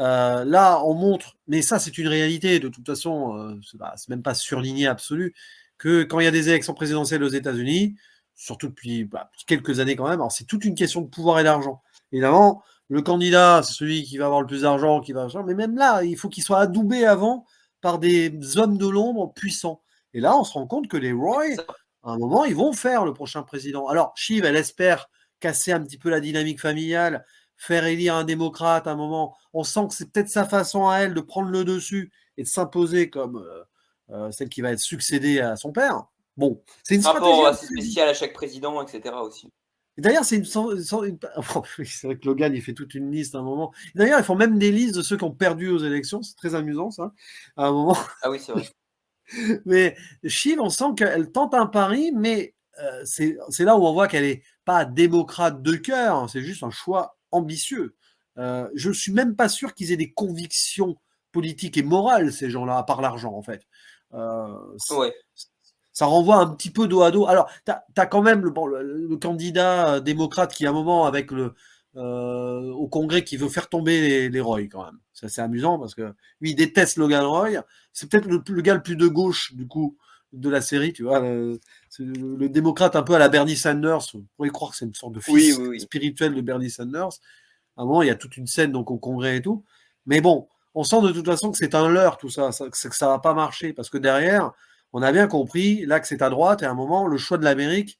Là, on montre, mais ça, c'est une réalité, de toute façon, c'est même pas surligné absolu, que quand il y a des élections présidentielles aux États-Unis, surtout depuis quelques années quand même, alors c'est toute une question de pouvoir et d'argent. Évidemment, le candidat, c'est celui qui va avoir le plus d'argent, mais même là, il faut qu'il soit adoubé avant par des hommes de l'ombre puissants. Et là, on se rend compte que les Roy, C'est ça. à un moment, ils vont faire le prochain président. Alors, Shiv, elle espère casser un petit peu la dynamique familiale, faire élire un démocrate à un moment. On sent que c'est peut-être sa façon à elle de prendre le dessus et de s'imposer comme celle qui va être succédée à son père. Bon, c'est une Par rapport stratégie. assez spécial à chaque président, etc. aussi. Et d'ailleurs, c'est c'est vrai que Logan, il fait toute une liste à un moment. D'ailleurs, ils font même des listes de ceux qui ont perdu aux élections. C'est très amusant, ça, à un moment. Ah oui, c'est vrai. Mais Shiv, on sent qu'elle tente un pari, mais c'est là où on voit qu'elle n'est pas démocrate de cœur. Hein, c'est juste un choix ambitieux. Je suis même pas sûr qu'ils aient des convictions politiques et morales, ces gens-là, à part l'argent, en fait. Ouais. Ça renvoie un petit peu dos à dos. Alors, tu as quand même le candidat démocrate qui, à un moment, avec au Congrès, qui veut faire tomber les Roy, quand même. C'est assez amusant parce que lui, il déteste Logan Roy. C'est peut-être le gars le plus de gauche, du coup, de la série, tu vois. Le démocrate un peu à la Bernie Sanders. On pourrait croire que c'est une sorte de fils Oui. spirituel de Bernie Sanders. À un moment, il y a toute une scène donc, au Congrès et tout. Mais bon, on sent de toute façon que c'est un leurre, tout ça, que ça va pas marcher. Parce que derrière, on a bien compris, là, que c'est à droite, et à un moment, le choix de l'Amérique,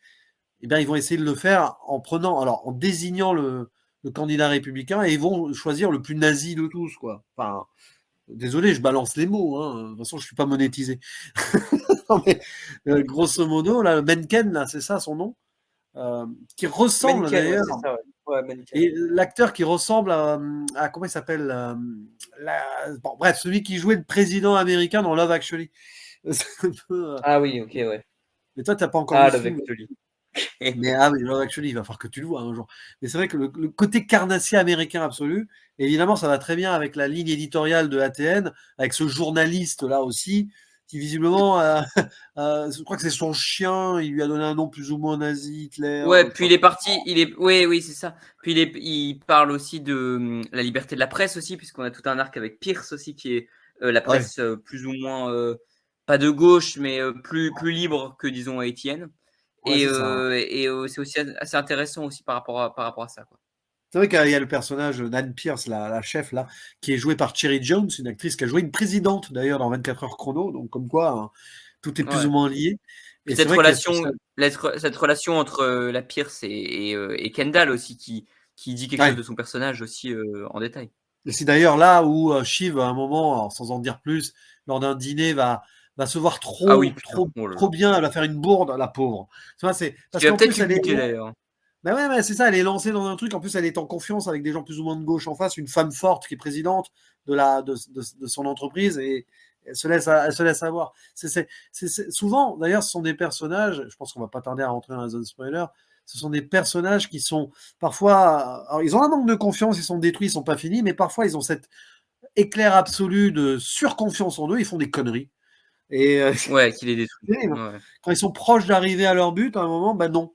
eh bien, ils vont essayer de le faire en désignant le candidat républicain, et ils vont choisir le plus nazi de tous, quoi. Enfin, désolé, je balance les mots, hein. De toute façon, je suis pas monétisé. Non, mais, grosso modo, là, Mencken, là, c'est ça son nom, qui ressemble Mencken, d'ailleurs. c'est ça, ouais. Ouais, Mencken. Et l'acteur qui ressemble à comment il s'appelle bon, bref, celui qui jouait le président américain dans Love Actually. C'est un peu, Ah oui, ok, ouais. mais toi, tu n'as pas encore Ah, vu ce Love film. Actually. Mais ah oui, Love Actually, il va falloir que tu le vois un jour. Mais c'est vrai que le côté carnassier américain absolu, évidemment, ça va très bien avec la ligne éditoriale de ATN, avec ce journaliste-là aussi, qui visiblement, je crois que c'est son chien, il lui a donné un nom plus ou moins nazi, Hitler. Ouais, puis il est parti, oui, c'est ça. Puis il parle aussi de la liberté de la presse aussi, puisqu'on a tout un arc avec Pierce aussi, qui est la presse plus ou moins, pas de gauche, mais plus libre que, disons, Etienne. Ouais, Et, c'est ça. c'est aussi assez intéressant aussi par rapport à ça, quoi. C'est vrai qu'il y a le personnage d'Anne Pierce, la chef, là, qui est jouée par Cherry Jones, une actrice qui a joué une présidente, d'ailleurs, dans 24 heures chrono, donc comme quoi, hein, tout est plus Ouais. ou moins lié. Puis Et c'est cette vrai relation entre la Pierce et Kendall aussi, qui dit quelque Ouais. chose de son personnage aussi en détail. Et c'est d'ailleurs là où Shiv, à un moment, alors, sans en dire plus, lors d'un dîner, va se voir Ah oui, putain. trop Oh là là. trop bien, elle va faire une bourde, la pauvre. Tu vois, c'est parce Qui va qu'en peut-être plus, lui elle est goûter d'ailleurs. bah ouais, c'est ça, elle est lancée dans un truc. En plus, elle est en confiance avec des gens plus ou moins de gauche en face, une femme forte qui est présidente de son entreprise et elle se laisse avoir. Souvent, d'ailleurs, ce sont des personnages, je pense qu'on va pas tarder à rentrer dans la zone spoiler, ce sont des personnages qui sont parfois, alors ils ont un manque de confiance, ils sont détruits, ils sont pas finis, mais parfois ils ont cet éclair absolu de surconfiance en eux, ils font des conneries. Et Ouais, qu'il est détruit. terrible. Ouais. Quand ils sont proches d'arriver à leur but, à un moment, bah non,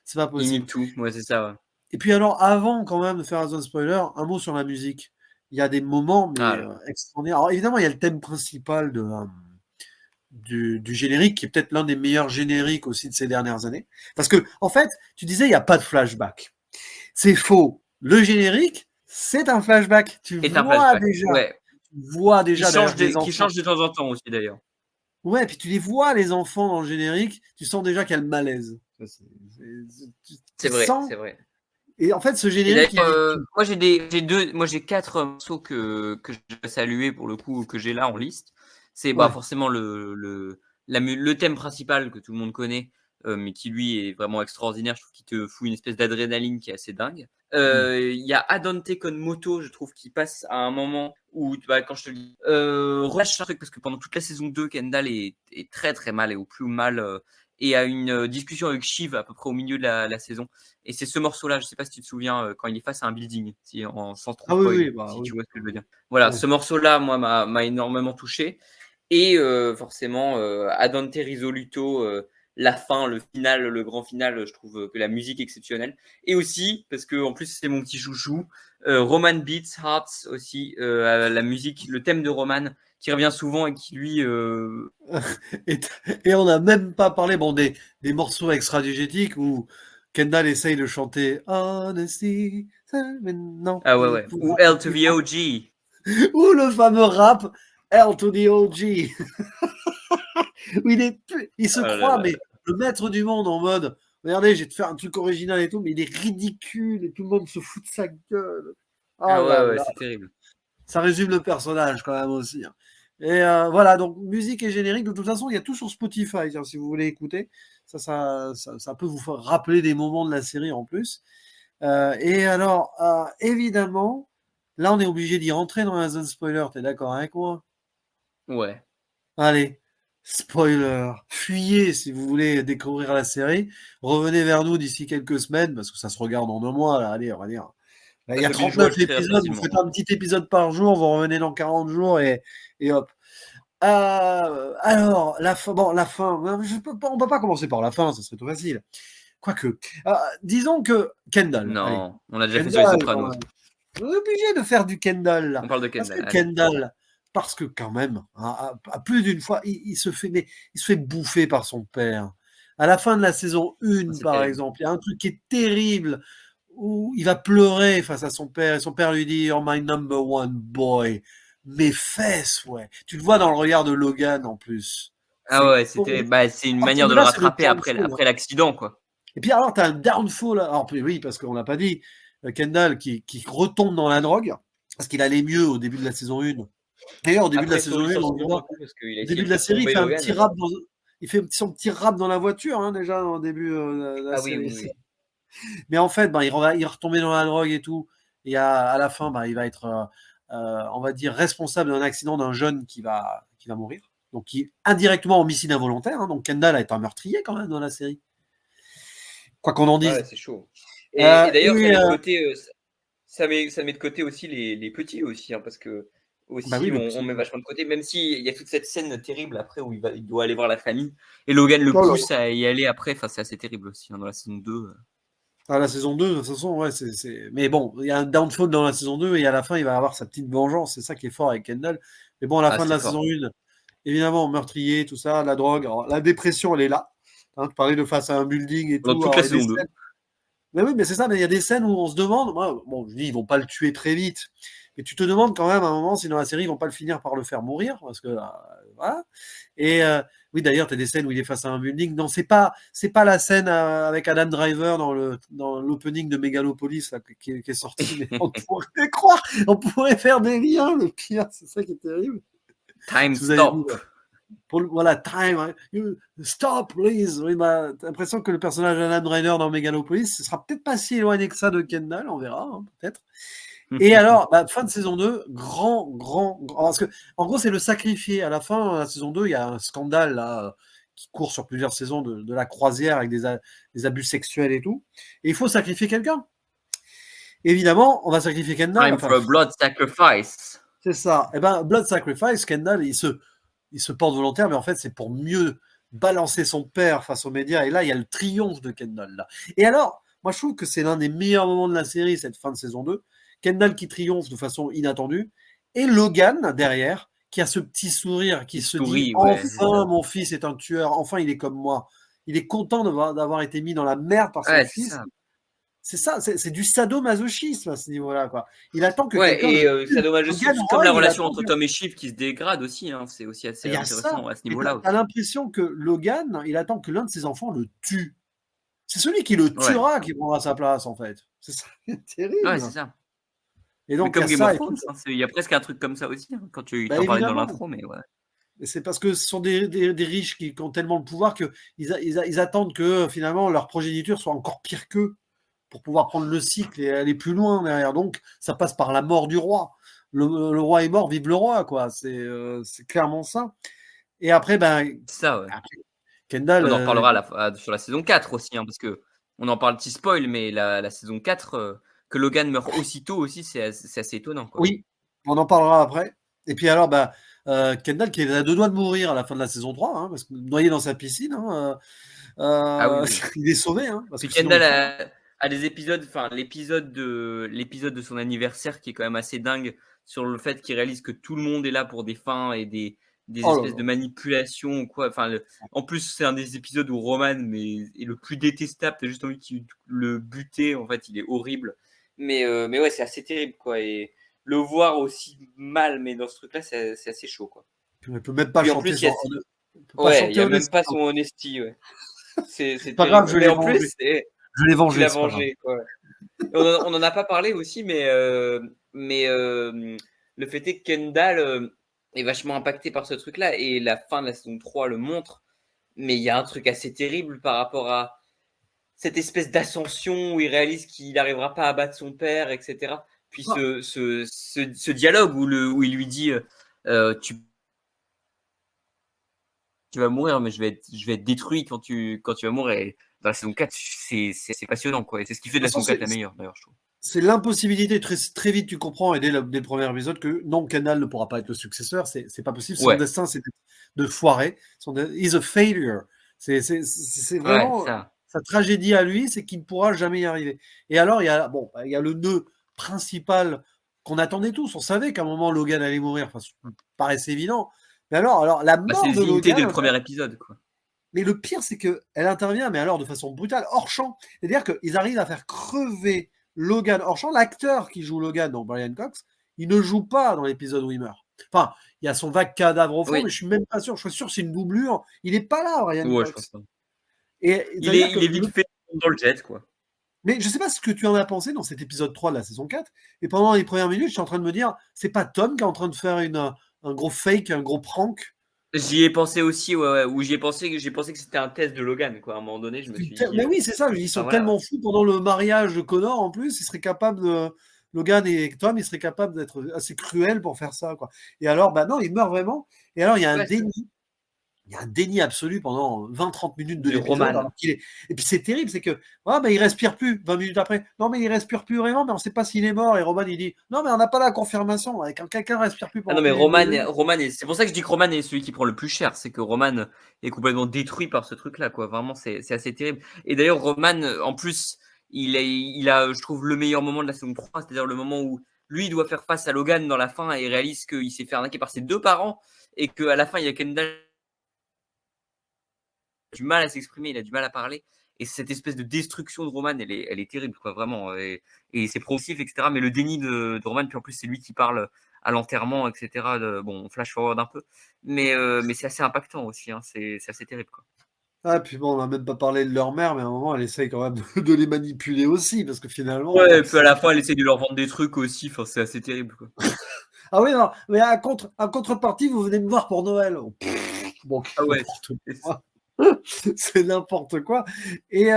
c'est pas Il possible. nie tout. Ouais, c'est ça. Ouais. Et puis alors, avant quand même de faire un zone spoiler, un mot sur la musique. Il y a des moments mais extraordinaires. Alors évidemment, il y a le thème principal du générique, qui est peut-être l'un des meilleurs génériques aussi de ces dernières années. Parce que, en fait, tu disais, il n'y a pas de flashback. C'est faux. Le générique, c'est un flashback. Tu vois déjà. Ouais. Tu vois déjà Qui change de temps en temps aussi d'ailleurs. Ouais, puis tu les vois, les enfants, dans le générique, tu sens déjà qu'il y a le malaise. C'est vrai. Et en fait, ce générique, moi j'ai 4 morceaux que je vais saluer pour le coup, que j'ai là en liste. C'est forcément le thème principal que tout le monde connaît, mais qui lui est vraiment extraordinaire. Je trouve qu'il te fout une espèce d'adrénaline qui est assez dingue. Il y a Adante con moto, je trouve, qui passe à un moment où, quand je te le dis, relâche un truc, parce que pendant toute la saison 2, Kendall est très très mal et au plus mal, et a une discussion avec Shiv à peu près au milieu de la saison. Et c'est ce morceau-là, je sais pas si tu te souviens, quand il est face à un building, sans trop spoil, si tu vois ce que je veux dire. Voilà, ce morceau-là, moi, m'a énormément touché. Et forcément, Adante Risoluto, la fin, le final, le grand final, je trouve que la musique est exceptionnelle. Et aussi, parce que en plus c'est mon petit chouchou, Roman Beats Hearts aussi, la musique, le thème de Roman qui revient souvent et qui lui... Et, et on n'a même pas parlé des morceaux extra-digétiques où Kendall essaye de chanter Honesty, non. Ah ouais. Ou L to the OG. Ou le fameux rap L to the OG. Où il se croit, mais le maître du monde en mode regardez, je vais te faire un truc original et tout, mais il est ridicule et tout le monde se fout de sa gueule. Ouais, c'est terrible. Ça résume le personnage quand même aussi. Et voilà, donc musique et générique, de toute façon, il y a tout sur Spotify, si vous voulez écouter. Ça peut vous faire rappeler des moments de la série en plus. Et alors, évidemment, là, on est obligé d'y rentrer dans la zone spoiler. T'es d'accord avec moi? Ouais. Allez, spoiler. Fuyez si vous voulez découvrir la série. Revenez vers nous d'ici quelques semaines, parce que ça se regarde en 1 mois. Là. Allez, on va dire. Là, il y a 39 épisodes, vous faites un petit épisode par jour, vous revenez dans 40 jours et hop. Alors, la fin, on ne peut pas commencer par la fin, ça serait trop facile. Quoique, disons que Kendall. Non, allez, on a déjà fait sur les Sopranos. On est obligé de faire du Kendall là. On parle de Kendall. Parce que quand même, à plus d'une fois, il se fait bouffer par son père. À la fin de la saison 1, par exemple, il y a un truc qui est terrible où il va pleurer face à son père et son père lui dit « You're my number one boy ». Mes fesses, ouais. Tu le vois dans le regard de Logan en plus. Ah ouais, c'est une manière de le rattraper après l'accident, quoi. Et puis alors, tu as un downfall. Alors, oui, parce qu'on l'a pas dit. Kendall qui retombe dans la drogue parce qu'il allait mieux au début de la saison 1. D'ailleurs, au début de la saison 1, au début de la série, il fait un petit rap il fait son petit rap dans la voiture, déjà, au début de la série. Oui. Mais en fait, il va retomber dans la drogue et tout. Et à la fin, il va être, on va dire, responsable d'un accident d'un jeune qui va mourir. Donc, qui est indirectement homicide involontaire. Donc, Kendall est un meurtrier quand même dans la série. Quoi qu'on en dise. Ouais, c'est chaud. Et d'ailleurs, ça met de côté aussi les petits aussi, parce que aussi on met vachement de côté, même s'il y a toute cette scène terrible après où il doit aller voir la famille et Logan le pousse à y aller après. C'est assez terrible aussi dans la saison 2. La saison 2, de toute façon, ouais, mais bon, il y a un downfall dans la saison 2 et à la fin, il va avoir sa petite vengeance. C'est ça qui est fort avec Kendall. Mais bon, à la fin de la saison 1, évidemment, meurtrier, tout ça, la drogue, alors, la dépression, elle est là. Tu parlais de face à un building et tout. Dans toute la saison 2. Mais oui, mais c'est ça, mais il y a des scènes où on se demande, je dis, ils vont pas le tuer très vite, mais tu te demandes quand même à un moment si dans la série, ils vont pas le finir par le faire mourir, parce que, voilà. Et oui, d'ailleurs, tu as des scènes où il est face à un building. Non, c'est pas la scène avec Adam Driver dans l'opening de Megalopolis là, qui est sorti, mais on pourrait croire, on pourrait faire des liens, le pire, c'est ça qui est terrible. Time stop. Voilà, time, stop, please. Oui, t'as l'impression que le personnage d'Adam Driver dans Megalopolis, ce sera peut-être pas si éloigné que ça de Kendall, on verra, peut-être. Et alors, fin de saison 2, grand, parce que, en gros, c'est le sacrifié. À la fin de la saison 2, il y a un scandale, là, qui court sur plusieurs saisons de la croisière avec des abus sexuels et tout. Et il faut sacrifier quelqu'un. Évidemment, on va sacrifier Kendall. Time for a blood sacrifice. C'est ça. Et blood sacrifice, Kendall, il se porte volontaire, mais en fait, c'est pour mieux balancer son père face aux médias. Et là, il y a le triomphe de Kendall. Là. Et alors, moi, je trouve que c'est l'un des meilleurs moments de la série, cette fin de saison 2. Kendall qui triomphe de façon inattendue. Et Logan, derrière, qui a ce petit sourire, qui se dit « Enfin, mon fils est un tueur. Enfin, il est comme moi. » Il est content d'avoir été mis dans la merde par son fils. C'est ça, c'est du sadomasochisme à ce niveau-là, quoi. Il attend que quelqu'un... sadomasochisme, comme la relation entre Tom et Shiv qui se dégrade aussi, c'est aussi assez intéressant à ce niveau-là. T'as l'impression que Logan, il attend que l'un de ses enfants le tue. C'est celui qui le tuera qui prendra sa place, en fait. C'est ça, c'est terrible. Ouais, c'est ça. Et donc, comme Game of Thrones, il y a presque un truc comme ça aussi, quand tu t'en parlais dans l'intro, mais ouais. C'est parce que ce sont des riches qui ont tellement de pouvoir qu'ils attendent que, finalement, leur progéniture soit encore pire qu'eux, pour pouvoir prendre le cycle et aller plus loin derrière. Donc, ça passe par la mort du roi. Le roi est mort, vive le roi, quoi. C'est clairement ça. Et après, ça, ouais. Après, Kendall... On en reparlera sur la saison 4 aussi, parce que on en parle petit spoil, mais la saison 4, que Logan meurt aussitôt aussi, c'est assez étonnant, quoi. Oui, on en parlera après. Et puis alors, Kendall qui est à 2 doigts de mourir à la fin de la saison 3, hein, parce que noyé dans sa piscine. Hein, oui. il est sauvé. Hein, parce Puis que sinon, Kendall a des épisodes, enfin l'épisode de son anniversaire qui est quand même assez dingue sur le fait qu'il réalise que tout le monde est là pour des fins et des espèces de manipulations ou quoi. Enfin, en plus, c'est un des épisodes où Roman est le plus détestable. T'as juste envie de le buter. En fait, il est horrible. Mais ouais, c'est assez terrible, quoi. Et le voir aussi mal, mais dans ce truc-là, c'est assez chaud, quoi. il peut même pas Puis en chanter. plus, il n'y a même pas son honesty. Ouais. C'est pas grave, terrible. Mais en plus, je l'ai vengé. Il a vengé, quoi. On n'en a pas parlé aussi, mais le fait est que Kendall est vachement impacté par ce truc-là et la fin de la saison 3 le montre. Mais il y a un truc assez terrible par rapport à cette espèce d'ascension où il réalise qu'il n'arrivera pas à battre son père, etc. Puis ce dialogue où il lui dit tu vas mourir, mais je vais être détruit quand tu vas mourir. Et dans la saison 4, c'est passionnant, quoi. Et c'est ce qui fait de la saison 4 la meilleure, d'ailleurs, je trouve. C'est l'impossibilité, très vite tu comprends, et dès le premier épisode, que non, Kendall ne pourra pas être le successeur, c'est pas possible, son destin c'est de foirer, he's a failure, c'est vraiment sa tragédie à lui, c'est qu'il ne pourra jamais y arriver. Et alors, il y a le nœud principal qu'on attendait tous, on savait qu'à un moment Logan allait mourir, enfin, ça paraissait évident, mais alors la mort de Logan... dès le premier épisode, quoi. Mais le pire, c'est qu'elle intervient, mais alors de façon brutale, hors champ, c'est-à-dire qu'ils arrivent à faire crever Logan hors champ. L'acteur qui joue Logan, donc Brian Cox, il ne joue pas dans l'épisode où il meurt. Enfin, il y a son vague cadavre au fond, mais je suis même pas sûr. Je suis sûr que c'est une doublure. Il n'est pas là, Brian Cox. Je pense pas. Et il est vite fait dans le jet, quoi. Mais je sais pas ce que tu en as pensé dans cet épisode 3 de la saison 4. Et pendant les premières minutes, je suis en train de me dire, c'est pas Tom qui est en train de faire un gros fake, un gros prank. J'y ai pensé aussi, où j'ai pensé que c'était un test de Logan, quoi. À un moment donné, je me suis dit. Mais oui, c'est ça. Ils sont tellement fous pendant le mariage de Connor, en plus, ils seraient capables de. Logan et Tom, ils seraient capables d'être assez cruels pour faire ça, quoi. Et alors, non, il meurt vraiment. Et alors, il y a un déni. Il y a un déni absolu pendant 20-30 minutes de l'épisode. Et puis c'est terrible, c'est que il respire plus 20 minutes après. Non, mais il respire plus vraiment, mais on ne sait pas s'il est mort. Et Roman, il dit non, mais on n'a pas la confirmation. Quand quelqu'un respire plus pendant. Non, mais Roman c'est pour ça que je dis que Roman est celui qui prend le plus cher. C'est que Roman est complètement détruit par ce truc-là, quoi. Vraiment, c'est assez terrible. Et d'ailleurs, Roman, en plus, il a, je trouve, le meilleur moment de la saison 3, c'est-à-dire le moment où lui doit faire face à Logan dans la fin et réalise qu'il s'est fait arnaquer par ses 2 parents et qu'à la fin, il y a Kendall du mal à s'exprimer, il a du mal à parler. Et cette espèce de destruction de Roman, elle est terrible, quoi, vraiment. Et c'est progressif, etc. Mais le déni de Roman, puis en plus, c'est lui qui parle à l'enterrement, etc. Bon, on flash forward un peu. Mais c'est assez impactant aussi. Hein, c'est assez terrible, quoi. Ah, puis bon, on n'a même pas parlé de leur mère, mais à un moment, elle essaye quand même de les manipuler aussi, parce que finalement... Ouais, et puis à la fin, elle essaye de leur vendre des trucs aussi. Enfin, c'est assez terrible, quoi. Ah oui, non, mais à contrepartie, vous venez me voir pour Noël. Bon, c'est n'importe quoi. Et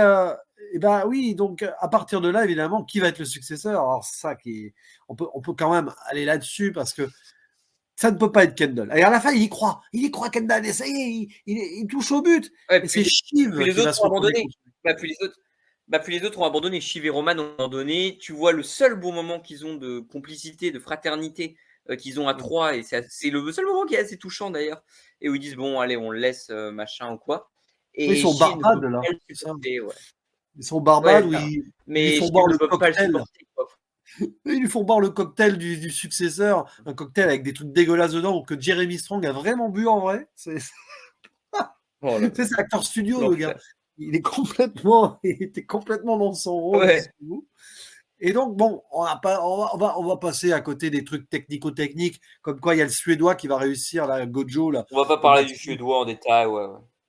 oui, donc à partir de là, évidemment, qui va être le successeur? Alors ça, on peut quand même aller là-dessus parce que ça ne peut pas être Kendall. Et à la fin, il y croit Kendall. Et ça y est, il touche au but. Ouais, et c'est Shiv qui va se abandonner. Puis les autres ont abandonné. Shiv et Roman ont abandonné. Tu vois le seul bon moment qu'ils ont de complicité, de fraternité qu'ils ont à 3, et c'est le seul moment qui est assez touchant d'ailleurs, et où ils disent bon allez on le laisse machin ou quoi. Et ils sont barbades là. Ils sont barbades, mais ils font boire le cocktail. Ils lui font boire le cocktail du successeur, un cocktail avec des trucs dégueulasses dedans que Jeremy Strong a vraiment bu en vrai. C'est acteur studio, le gars. Il était complètement dans son rôle. Ouais. Et donc, bon, on va passer à côté des trucs technico-techniques, comme quoi il y a le Suédois qui va réussir, la Gojo. Là, on va pas parler du Suédois en détail, ouais.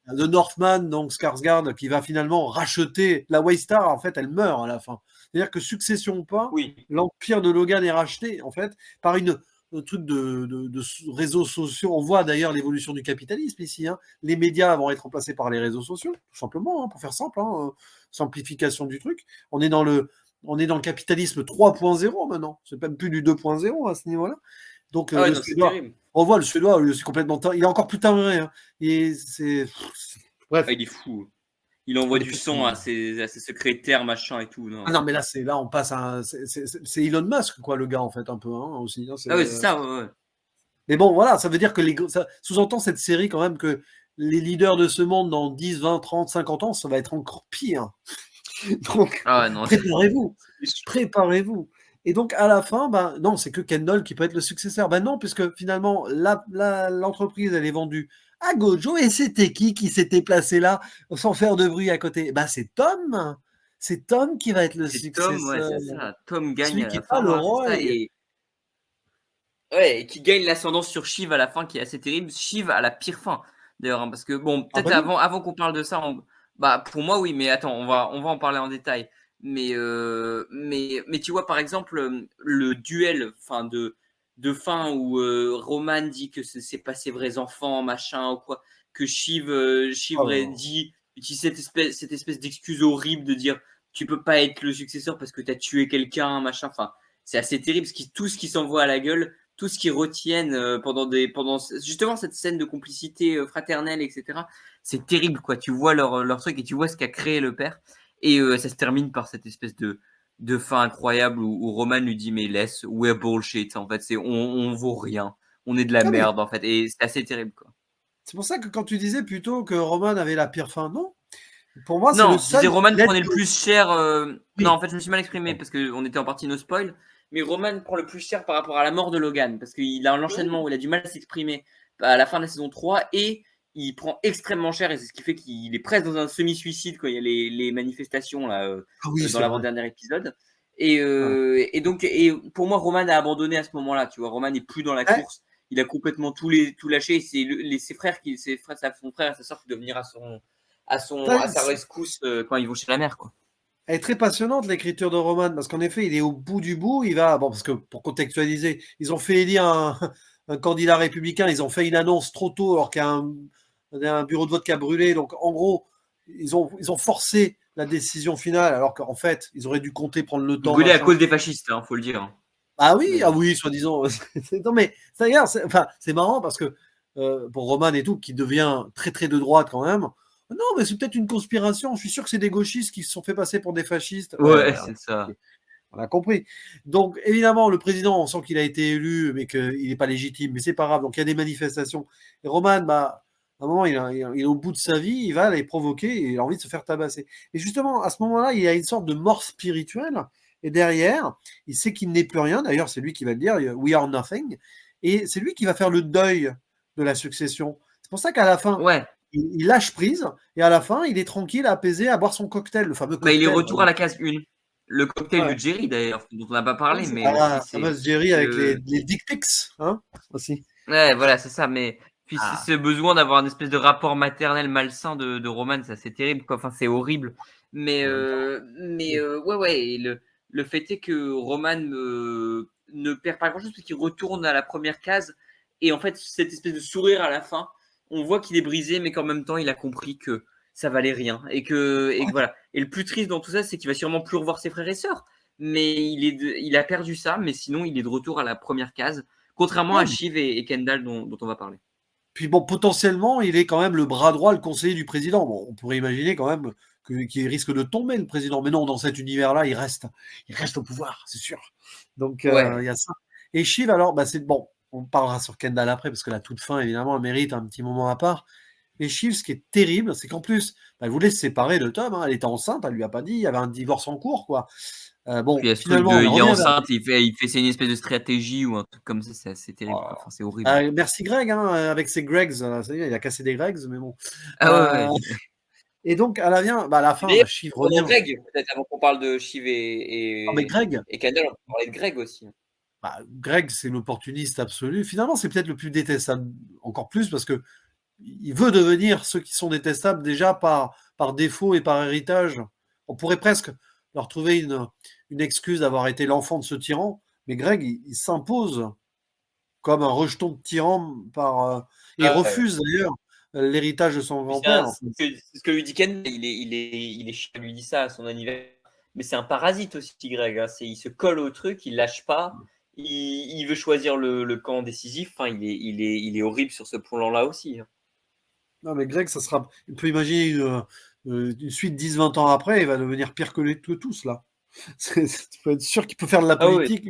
The Northman, donc Skarsgård, qui va finalement racheter la Waystar. En fait, elle meurt à la fin. C'est-à-dire que succession ou pas, l'empire de Logan est racheté, en fait, par un truc de réseaux sociaux. On voit d'ailleurs l'évolution du capitalisme ici. Hein. Les médias vont être remplacés par les réseaux sociaux, tout simplement, hein, pour faire simple. Hein, simplification du truc. On est dans le capitalisme 3.0 maintenant. C'est même plus du 2.0 à ce niveau-là. Donc, le Suédois, on voit le Suédois, c'est complètement... Il est encore plus timbré. Hein. Bref. Il est fou. Il envoie du sang à ses secrétaires, machin et tout. Non. Ah non, mais là, on passe à... C'est Elon Musk, quoi, le gars, en fait, un peu, hein, aussi. Hein, c'est ça, ouais. Mais bon, voilà, ça veut dire que ça sous-entend cette série quand même que les leaders de ce monde dans 10, 20, 30, 50 ans, ça va être encore pire. Donc, préparez-vous. Préparez-vous. Et donc, à la fin, non, c'est que Kendall qui peut être le successeur. Non, puisque finalement, l'entreprise, elle est vendue à Gojo. Et c'était qui s'était placé là sans faire de bruit à côté? C'est Tom. C'est Tom qui va être le successeur. Tom, ouais, c'est ça. Tom gagne Celui à qui la pas fin. le roi. Et qui gagne l'ascendance sur Shiv à la fin, qui est assez terrible. Shiv a la pire fin, d'ailleurs, parce que bon, peut-être avant qu'on parle de ça, pour moi oui, mais attends, on va en parler en détail. Mais tu vois, par exemple, le duel de fin où Roman dit que c'est pas ses vrais enfants, machin ou quoi, que Shiv dit cette espèce d'excuse horrible de dire tu peux pas être le successeur parce que t'as tué quelqu'un, machin. Enfin, c'est assez terrible tout ce qui s'envoie à la gueule, tout ce qu'ils retiennent pendant justement cette scène de complicité fraternelle, etc. C'est terrible, quoi. Tu vois leur truc et tu vois ce qu'a créé le père. Et ça se termine par cette espèce de fin incroyable où Roman lui dit mais laisse, we're bullshit. En fait, on vaut rien. On est de la merde, en fait. Et c'est assez terrible, quoi. C'est pour ça que quand tu disais plutôt que Roman avait la pire fin, non? Pour moi, c'est non, le seul. Je disais Roman prenait le plus cher. Oui. Non, en fait, je me suis mal exprimé parce qu'on était en partie no spoil. Mais Roman prend le plus cher par rapport à la mort de Logan parce qu'il a un enchaînement où il a du mal à s'exprimer à la fin de la saison 3 et il prend extrêmement cher et c'est ce qui fait qu'il est presque dans un semi-suicide quand il y a les manifestations là, dans l'avant-dernier épisode. Et donc, pour moi, Roman a abandonné à ce moment-là. Tu vois, Roman n'est plus dans la course. Il a complètement tout lâché. C'est son frère et sa soeur qui doivent venir à sa rescousse quand ils vont chez la mère, quoi. Elle est très passionnante, l'écriture de Roman, parce qu'en effet, il est au bout du bout. Il va, parce que pour contextualiser, ils ont fait élire un candidat républicain. Ils ont fait une annonce trop tôt, alors qu'il y a un bureau de vote qui a brûlé. Donc, en gros, ils ont forcé la décision finale, alors qu'en fait, ils auraient dû compter prendre le temps. Brûlé à cause des fascistes, faut le dire. Ah oui, soi-disant. Non, mais d'ailleurs, c'est marrant parce que pour Roman et tout, qui devient très très de droite quand même. Non, mais c'est peut-être une conspiration. Je suis sûr que c'est des gauchistes qui se sont fait passer pour des fascistes. Ouais, c'est ça. On a compris. Donc, évidemment, le président, on sent qu'il a été élu, mais qu'il n'est pas légitime. Mais c'est pas grave. Donc, il y a des manifestations. Et Roman, à un moment, il est au bout de sa vie. Il va les provoquer et il a envie de se faire tabasser. Et justement, à ce moment-là, il y a une sorte de mort spirituelle. Et derrière, il sait qu'il n'est plus rien. D'ailleurs, c'est lui qui va le dire. We are nothing. Et c'est lui qui va faire le deuil de la succession. C'est pour ça qu'à la fin, il lâche prise et à la fin, il est tranquille, apaisé, à boire son cocktail, le fameux cocktail. Il est retour à la case 1. Le cocktail de Jerry, d'ailleurs, dont on n'a pas parlé. Mais fameux Jerry avec les dick pics, hein, aussi. Ouais, voilà, c'est ça. Mais puis ce besoin d'avoir une espèce de rapport maternel malsain de Roman, ça c'est terrible, quoi. Enfin, c'est horrible. Mais ouais. Et le fait est que Roman ne perd pas grand-chose parce qu'il retourne à la première case. Et en fait, cette espèce de sourire à la fin, on voit qu'il est brisé, mais qu'en même temps, il a compris que ça valait rien. Et que voilà. Et le plus triste dans tout ça, c'est qu'il va sûrement plus revoir ses frères et sœurs. Mais il a perdu ça, mais sinon, il est de retour à la première case, contrairement à Shiv et Kendall dont on va parler. Puis bon, potentiellement, il est quand même le bras droit, le conseiller du président. Bon, on pourrait imaginer quand même qu'il risque de tomber, le président. Mais non, dans cet univers-là, il reste au pouvoir, c'est sûr. Donc, il y a ça. Et Shiv, alors, c'est bon. On parlera sur Kendall après, parce que la toute fin, évidemment, elle mérite un petit moment à part. Et Shiv, ce qui est terrible, c'est qu'en plus, elle voulait se séparer de Tom. Hein, elle était enceinte, elle lui a pas dit. Il y avait un divorce en cours, quoi. Puis finalement, il est enceinte, il fait une espèce de stratégie ou un truc comme ça. C'est assez terrible. Enfin, c'est horrible. Merci Greg, hein, avec ses Gregs. Il a cassé des Gregs, mais bon. Ouais. Et donc, elle vient, à la fin, Shiv revient. Greg, peut-être avant qu'on parle de Shiv mais Greg. Et Kendall, on peut parler de Greg aussi. Greg, c'est l'opportuniste absolu. Finalement, c'est peut-être le plus détestable, encore plus, parce que il veut devenir ceux qui sont détestables déjà par défaut et par héritage. On pourrait presque leur trouver une excuse d'avoir été l'enfant de ce tyran, mais Greg, il s'impose comme un rejeton de tyran il refuse d'ailleurs l'héritage de son grand-père. C'est ce que lui dit Ken, il lui dit ça à son anniversaire. Mais c'est un parasite aussi, Greg. Hein. Il se colle au truc, il lâche pas. Il veut choisir le camp décisif. Enfin, il est horrible sur ce plan-là aussi. Hein. Non, mais Greg, on peut imaginer une suite 10-20 ans après, il va devenir pire que tous là. Tu peux être sûr qu'il peut faire de la politique.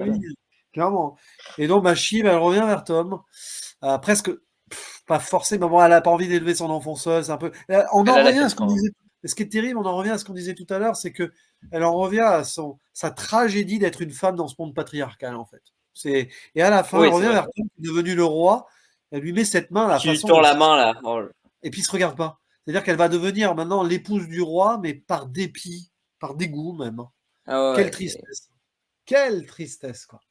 clairement. Et donc, Shiv, elle revient vers Tom. Presque, pas forcément, mais bon, elle n'a pas envie d'élever son enfant seul. C'est un peu. On en revient à ce qu'on disait. Ce qui est terrible, on en revient à ce qu'on disait tout à l'heure, c'est que elle en revient à sa tragédie d'être une femme dans ce monde patriarcal, en fait. Et à la fin, elle revient vers Tom, qui est devenu le roi. Elle lui met cette main à la façon. Tu tends la main là. Et puis il se regarde pas. C'est-à-dire qu'elle va devenir maintenant l'épouse du roi, mais par dépit, par dégoût même. Ah ouais, Quelle tristesse. Quelle tristesse, quoi.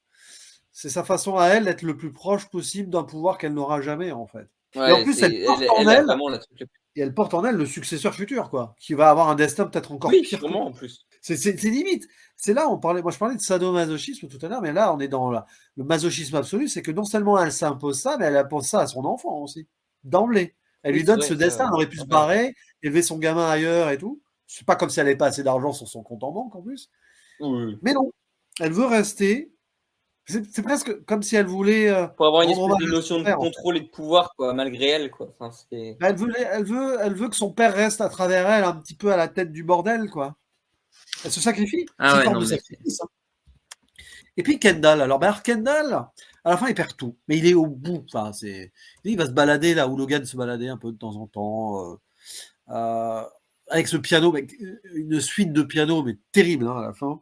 C'est sa façon à elle d'être le plus proche possible d'un pouvoir qu'elle n'aura jamais, en fait. Ouais, et en plus, elle porte en elle le successeur futur, quoi, qui va avoir un destin peut-être encore pire. Sûrement, en plus. C'est limite. C'est là, moi je parlais de sadomasochisme tout à l'heure, mais là, on est dans le masochisme absolu, c'est que non seulement elle s'impose ça, mais elle impose ça à son enfant aussi, d'emblée. Elle lui donne ce destin, elle aurait pu se barrer, élever son gamin ailleurs et tout. C'est pas comme si elle n'avait pas assez d'argent sur son compte en banque, en plus. Oui. Mais non, elle veut rester. C'est presque comme si elle voulait. Pour avoir une espèce de notion de contrôle et de pouvoir, quoi, malgré elle, quoi. Enfin, elle veut que son père reste à travers elle un petit peu à la tête du bordel, quoi. Elle se sacrifie. Sacrifice, hein. Et puis Kendall. Alors Kendall, à la fin, il perd tout. Mais il est au bout. Enfin, il va se balader là où Logan se baladait un peu de temps en temps. Avec ce piano, une suite de piano, mais terrible, hein, à la fin.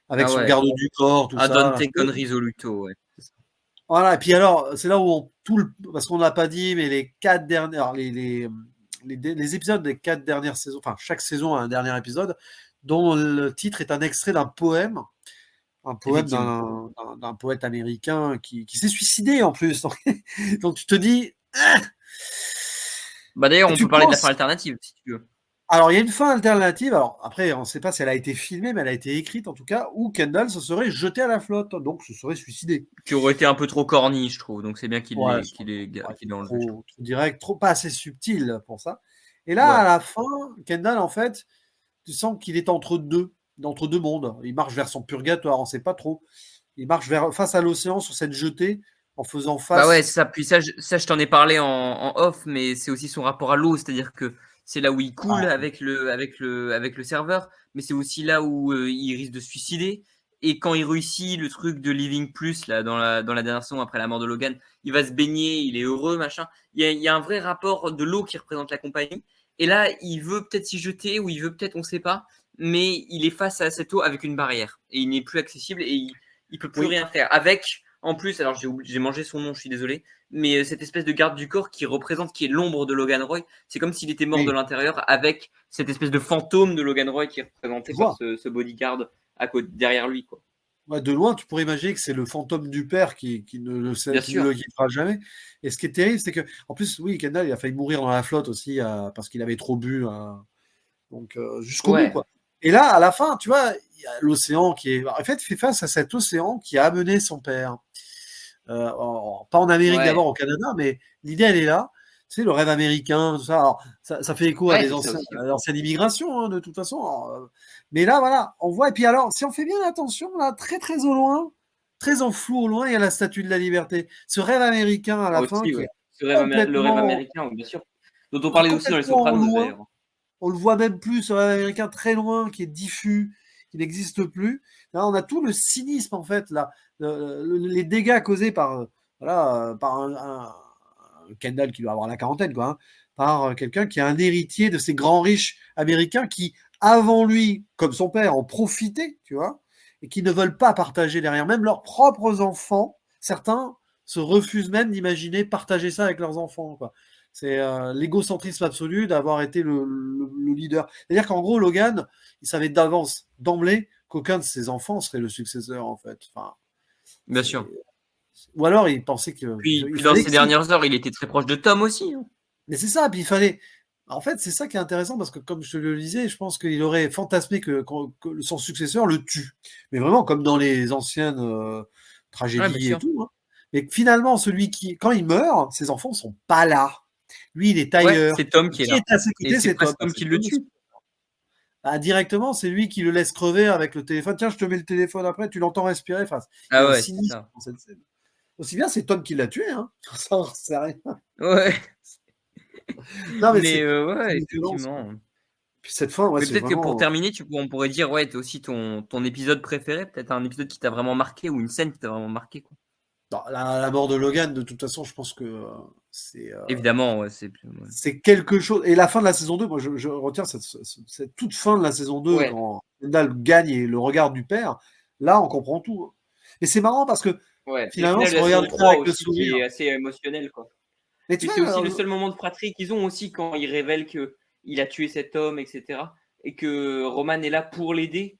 Avec son garde du corps, tout ça. Dante con risoluto, ouais. Voilà, et puis alors, c'est là où parce qu'on ne l'a pas dit, mais les 4 dernières, les épisodes des 4 dernières saisons, enfin, chaque saison a un dernier épisode, dont le titre est un extrait d'un poème d'un poète américain qui s'est suicidé en plus. Donc tu te dis. D'ailleurs, on peut parler de la fin alternative, si tu veux. Alors, il y a une fin alternative. Alors, après, on ne sait pas si elle a été filmée, mais elle a été écrite, en tout cas, où Kendall se serait jeté à la flotte, donc se serait suicidé. Qui aurait été un peu trop corny, je trouve. Donc, c'est bien qu'il est enlevé. Trop direct, pas assez subtil pour ça. Et là, à la fin, Kendall, en fait, tu sens qu'il est entre deux mondes. Il marche vers son purgatoire, on ne sait pas trop. Il marche face à l'océan sur cette jetée, en faisant face. Bah ouais, c'est ça. Puis ça, je t'en ai parlé en off, mais c'est aussi son rapport à l'eau, c'est-à-dire que c'est là où il coule avec le serveur, mais c'est aussi là où il risque de se suicider. Et quand il réussit le truc de Living Plus là dans la dernière saison après la mort de Logan, il va se baigner, il est heureux, machin. Il y a un vrai rapport de l'eau qui représente la compagnie. Et là, il veut peut-être s'y jeter ou il veut peut-être, on ne sait pas, mais il est face à cette eau avec une barrière et il n'est plus accessible et il peut plus rien faire. Avec, en plus, alors j'ai mangé son nom, je suis désolé, mais cette espèce de garde du corps qui est l'ombre de Logan Roy, c'est comme s'il était mort de l'intérieur avec cette espèce de fantôme de Logan Roy qui est représenté par ce bodyguard derrière lui, quoi. Ouais, de loin, tu pourrais imaginer que c'est le fantôme du père qui ne le quittera jamais. Et ce qui est terrible, c'est que, en plus, oui, Kendall, il a failli mourir dans la flotte aussi parce qu'il avait trop bu. Donc, jusqu'au bout, quoi. Et là, à la fin, tu vois, il y a l'océan qui est. En fait, il fait face à cet océan qui a amené son père. Pas en Amérique d'abord, au Canada, mais l'idée, elle est là. Tu sais, le rêve américain, tout ça. Alors, ça fait écho à l'ancienne immigration, hein, de toute façon. Alors, mais là, voilà, on voit. Et puis alors, si on fait bien attention, là, très très au loin, très en flou au loin, il y a la Statue de la Liberté. Ce rêve américain à la fin. Le rêve américain, bien sûr. Dont on parlait aussi dans les Sopranos, d'ailleurs. On le voit même plus, ce rêve américain très loin, qui est diffus, qui n'existe plus. Là, on a tout le cynisme, en fait, là. Les dégâts causés par un Kendall qui doit avoir la quarantaine, quoi, hein, par quelqu'un qui est un héritier de ces grands riches américains qui, avant lui, comme son père, en profitaient, tu vois, et qui ne veulent pas partager derrière. Même leurs propres enfants, certains se refusent même d'imaginer partager ça avec leurs enfants, quoi. C'est l'égocentrisme absolu d'avoir été le leader. C'est-à-dire qu'en gros, Logan, il savait d'avance, d'emblée, qu'aucun de ses enfants serait le successeur, en fait. Enfin, bien sûr. Ou alors, il pensait que. Puis dans ces dernières heures, il était très proche de Tom aussi. Hein. Mais c'est ça, puis il fallait. En fait, c'est ça qui est intéressant parce que, comme je te le disais, je pense qu'il aurait fantasmé que son successeur le tue. Mais vraiment, comme dans les anciennes tragédies et tout. Hein. Mais finalement, quand il meurt, ses enfants ne sont pas là. Lui, il est ailleurs. C'est Tom qui est là. C'est Tom qui le tue. Directement, c'est lui qui le laisse crever avec le téléphone. Tiens, je te mets le téléphone après, tu l'entends respirer. Enfin, c'est ça. Dans cette scène. Aussi bien, c'est Tom qui l'a tué. Hein. Ça, c'est rien. Ouais. Non, mais effectivement. Puis cette fin, ouais, Mais c'est peut-être que vraiment... pour terminer, on pourrait dire, ouais, t'as aussi ton épisode préféré, peut-être un épisode qui t'a vraiment marqué ou une scène qui t'a vraiment marqué, quoi. Non, la mort de Logan, de toute façon, je pense que c'est Évidemment, ouais, c'est quelque chose. Et la fin de la saison 2, moi, je retiens cette toute fin de la saison 2, Ouais. quand Kendall gagne et le regard du père. Là, on comprend tout, hein. Et c'est marrant parce que Ouais. finalement, Et si le on final regarde de la le saison avec 3 le aussi, qui sourire. est assez émotionnel, quoi. Mais tu Puis vois, c'est aussi le seul moment de fratrie qu'ils ont aussi quand ils révèlent qu'il a tué cet homme, etc. Et que Roman est là pour l'aider,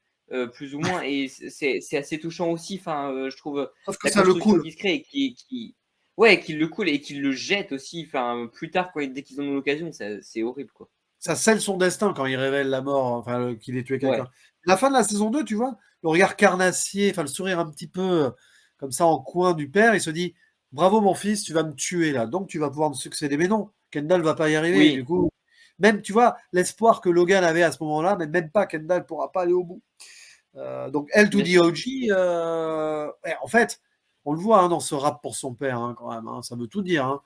plus ou moins. Et c'est assez touchant aussi, je trouve, sauf que la ça le construction coule. qui se crée et ouais, qu'il le coule et qu'il le jette aussi, plus tard, dès qu'ils en ont l'occasion, c'est horrible, quoi. Ça scelle son destin quand il révèle la mort, enfin, qu'il ait tué quelqu'un. Ouais. La fin de la saison 2, tu vois, le regard carnassier, enfin, le sourire un petit peu comme ça en coin du père, il se dit bravo mon fils, tu vas me tuer là, donc tu vas pouvoir me succéder. Mais non, Kendall va pas y arriver. Oui. Du coup, même, tu vois, l'espoir que Logan avait à ce moment-là, mais même pas, Kendall pourra pas aller au bout. Donc, elle to Bien the sûr. OG, ouais, en fait, on le voit, hein, dans ce rap pour son père, hein, quand même, hein, ça veut tout dire, hein.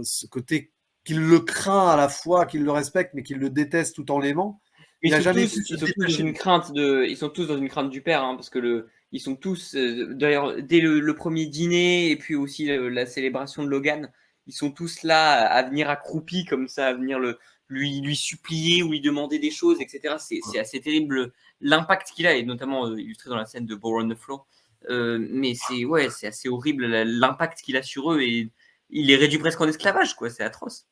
Ce côté qu'il le craint à la fois, qu'il le respecte, mais qu'il le déteste tout en l'aimant. Il n'a jamais pu se Ils sont tous dans détacher. une crainte ils sont tous dans une crainte du père, hein, parce que ils sont tous, d'ailleurs, dès le premier dîner et puis aussi la célébration de Logan, ils sont tous là à venir accroupis comme ça, à venir lui supplier ou lui demander des choses, etc. C'est assez terrible l'impact qu'il a, et notamment illustré dans la scène de Born on the Floor. Mais c'est assez horrible l'impact qu'il a sur eux, et il les réduit presque en esclavage, quoi. C'est atroce.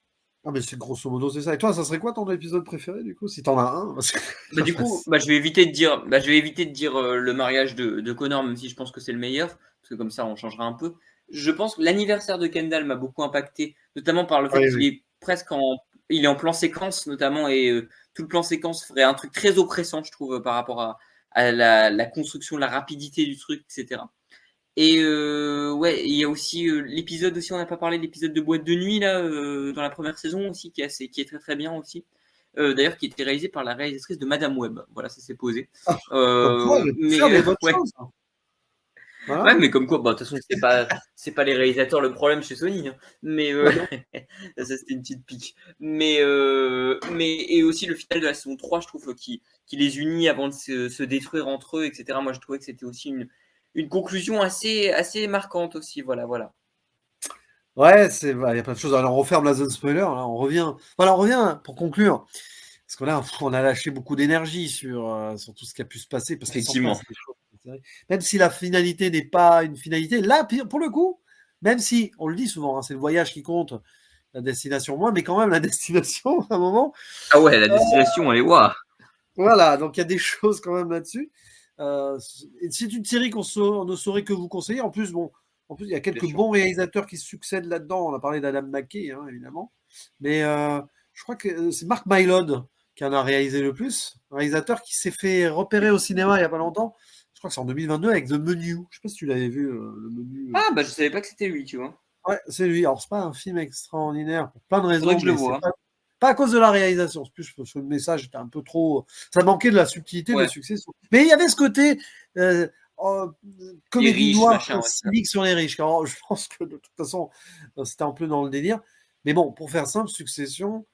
Ah, mais c'est grosso modo, c'est ça. Et toi, ça serait quoi ton épisode préféré, du coup, si t'en as un? Du coup, je vais éviter de dire le mariage de Connor, même si je pense que c'est le meilleur, parce que comme ça, on changera un peu. Je pense que l'anniversaire de Kendall m'a beaucoup impacté, notamment par le fait Oui, qu'il oui. est il est en plan séquence notamment, et tout le plan séquence ferait un truc très oppressant, je trouve, par rapport à la construction, la rapidité du truc, etc. Et ouais, il y a aussi l'épisode aussi, on n'a pas parlé de l'épisode de boîte de nuit là, dans la première saison aussi, qui est très très bien aussi. D'ailleurs, qui était réalisé par la réalisatrice de Madame Web. Voilà, ça s'est posé. Comme quoi, je peux faire des bonnes Ouais. choses. Voilà. Ouais, mais comme quoi, de toute façon, c'est pas les réalisateurs le problème chez Sony, hein. Mais Bah non. ça, c'était une petite pique. Mais et aussi le final de la saison 3, je trouve, qui les unit avant de se détruire entre eux, etc. Moi, je trouvais que c'était aussi une conclusion assez marquante aussi. Voilà. Ouais, il y a plein de choses. Alors, on referme la zone spoiler. Là, on revient. Voilà, on revient pour conclure. Parce que là, on a lâché beaucoup d'énergie sur tout ce qui a pu se passer. Parce qu'il s'en Effectivement. passe des choses. Même si la finalité n'est pas une finalité, là, pour le coup, même si, on le dit souvent, hein, c'est le voyage qui compte, la destination moins, mais quand même, la destination, à un moment. Ah ouais, la destination, elle est waouh. Voilà, donc il y a des choses quand même là-dessus. C'est une série on ne saurait que vous conseiller. En plus, il y a quelques bons réalisateurs qui succèdent là-dedans. On a parlé d'Adam McKay, hein, évidemment. Mais je crois que c'est Mark Mylod qui en a réalisé le plus. Un réalisateur qui s'est fait repérer au cinéma il n'y a pas longtemps. Je crois que c'est en 2022 avec The Menu. Je ne sais pas si tu l'avais vu, le Menu. Ah, je savais pas que c'était lui, tu vois. Ouais, c'est lui. Alors, c'est pas un film extraordinaire pour plein de raisons. Faudrait que je le mais c'est voie. pas à cause de la réalisation, c'est plus parce que le message était un peu trop. Ça manquait de la subtilité, de Ouais. la succession. Mais il y avait ce côté comédie riches, noire machin, ouais. cynique sur les riches. Alors, je pense que de toute façon, c'était un peu dans le délire. Mais bon, pour faire simple, Succession.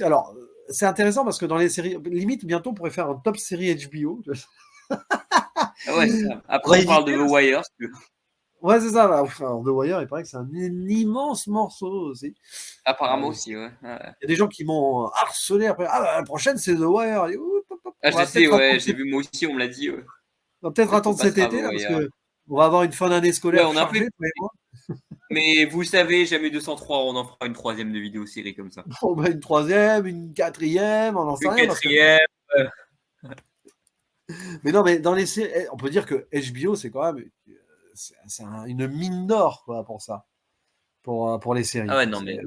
Alors, c'est intéressant parce que dans les séries, limite, bientôt, on pourrait faire un top série HBO. Ah ouais, c'est ça. Après, on parle de The Wire. Ouais, c'est ça. Enfin, The Wire, il paraît que c'est un immense morceau aussi. Apparemment aussi, ouais. Il y a des gens qui m'ont harcelé après. Ah, la prochaine, c'est The Wire. Je sais, ouais, j'ai vu moi aussi, on me l'a dit. Ouais. On va peut-être attendre cet été, là, parce qu'on va avoir une fin d'année scolaire chargée. Mais vous le savez, jamais 203, on en fera une troisième de vidéo série comme ça. Bon, une troisième, une quatrième, on en sait rien. Une quatrième. Mais non, mais dans les séries, on peut dire que HBO, c'est quand même une mine d'or, quoi, pour ça. Pour les séries. Ah ouais, non, mais.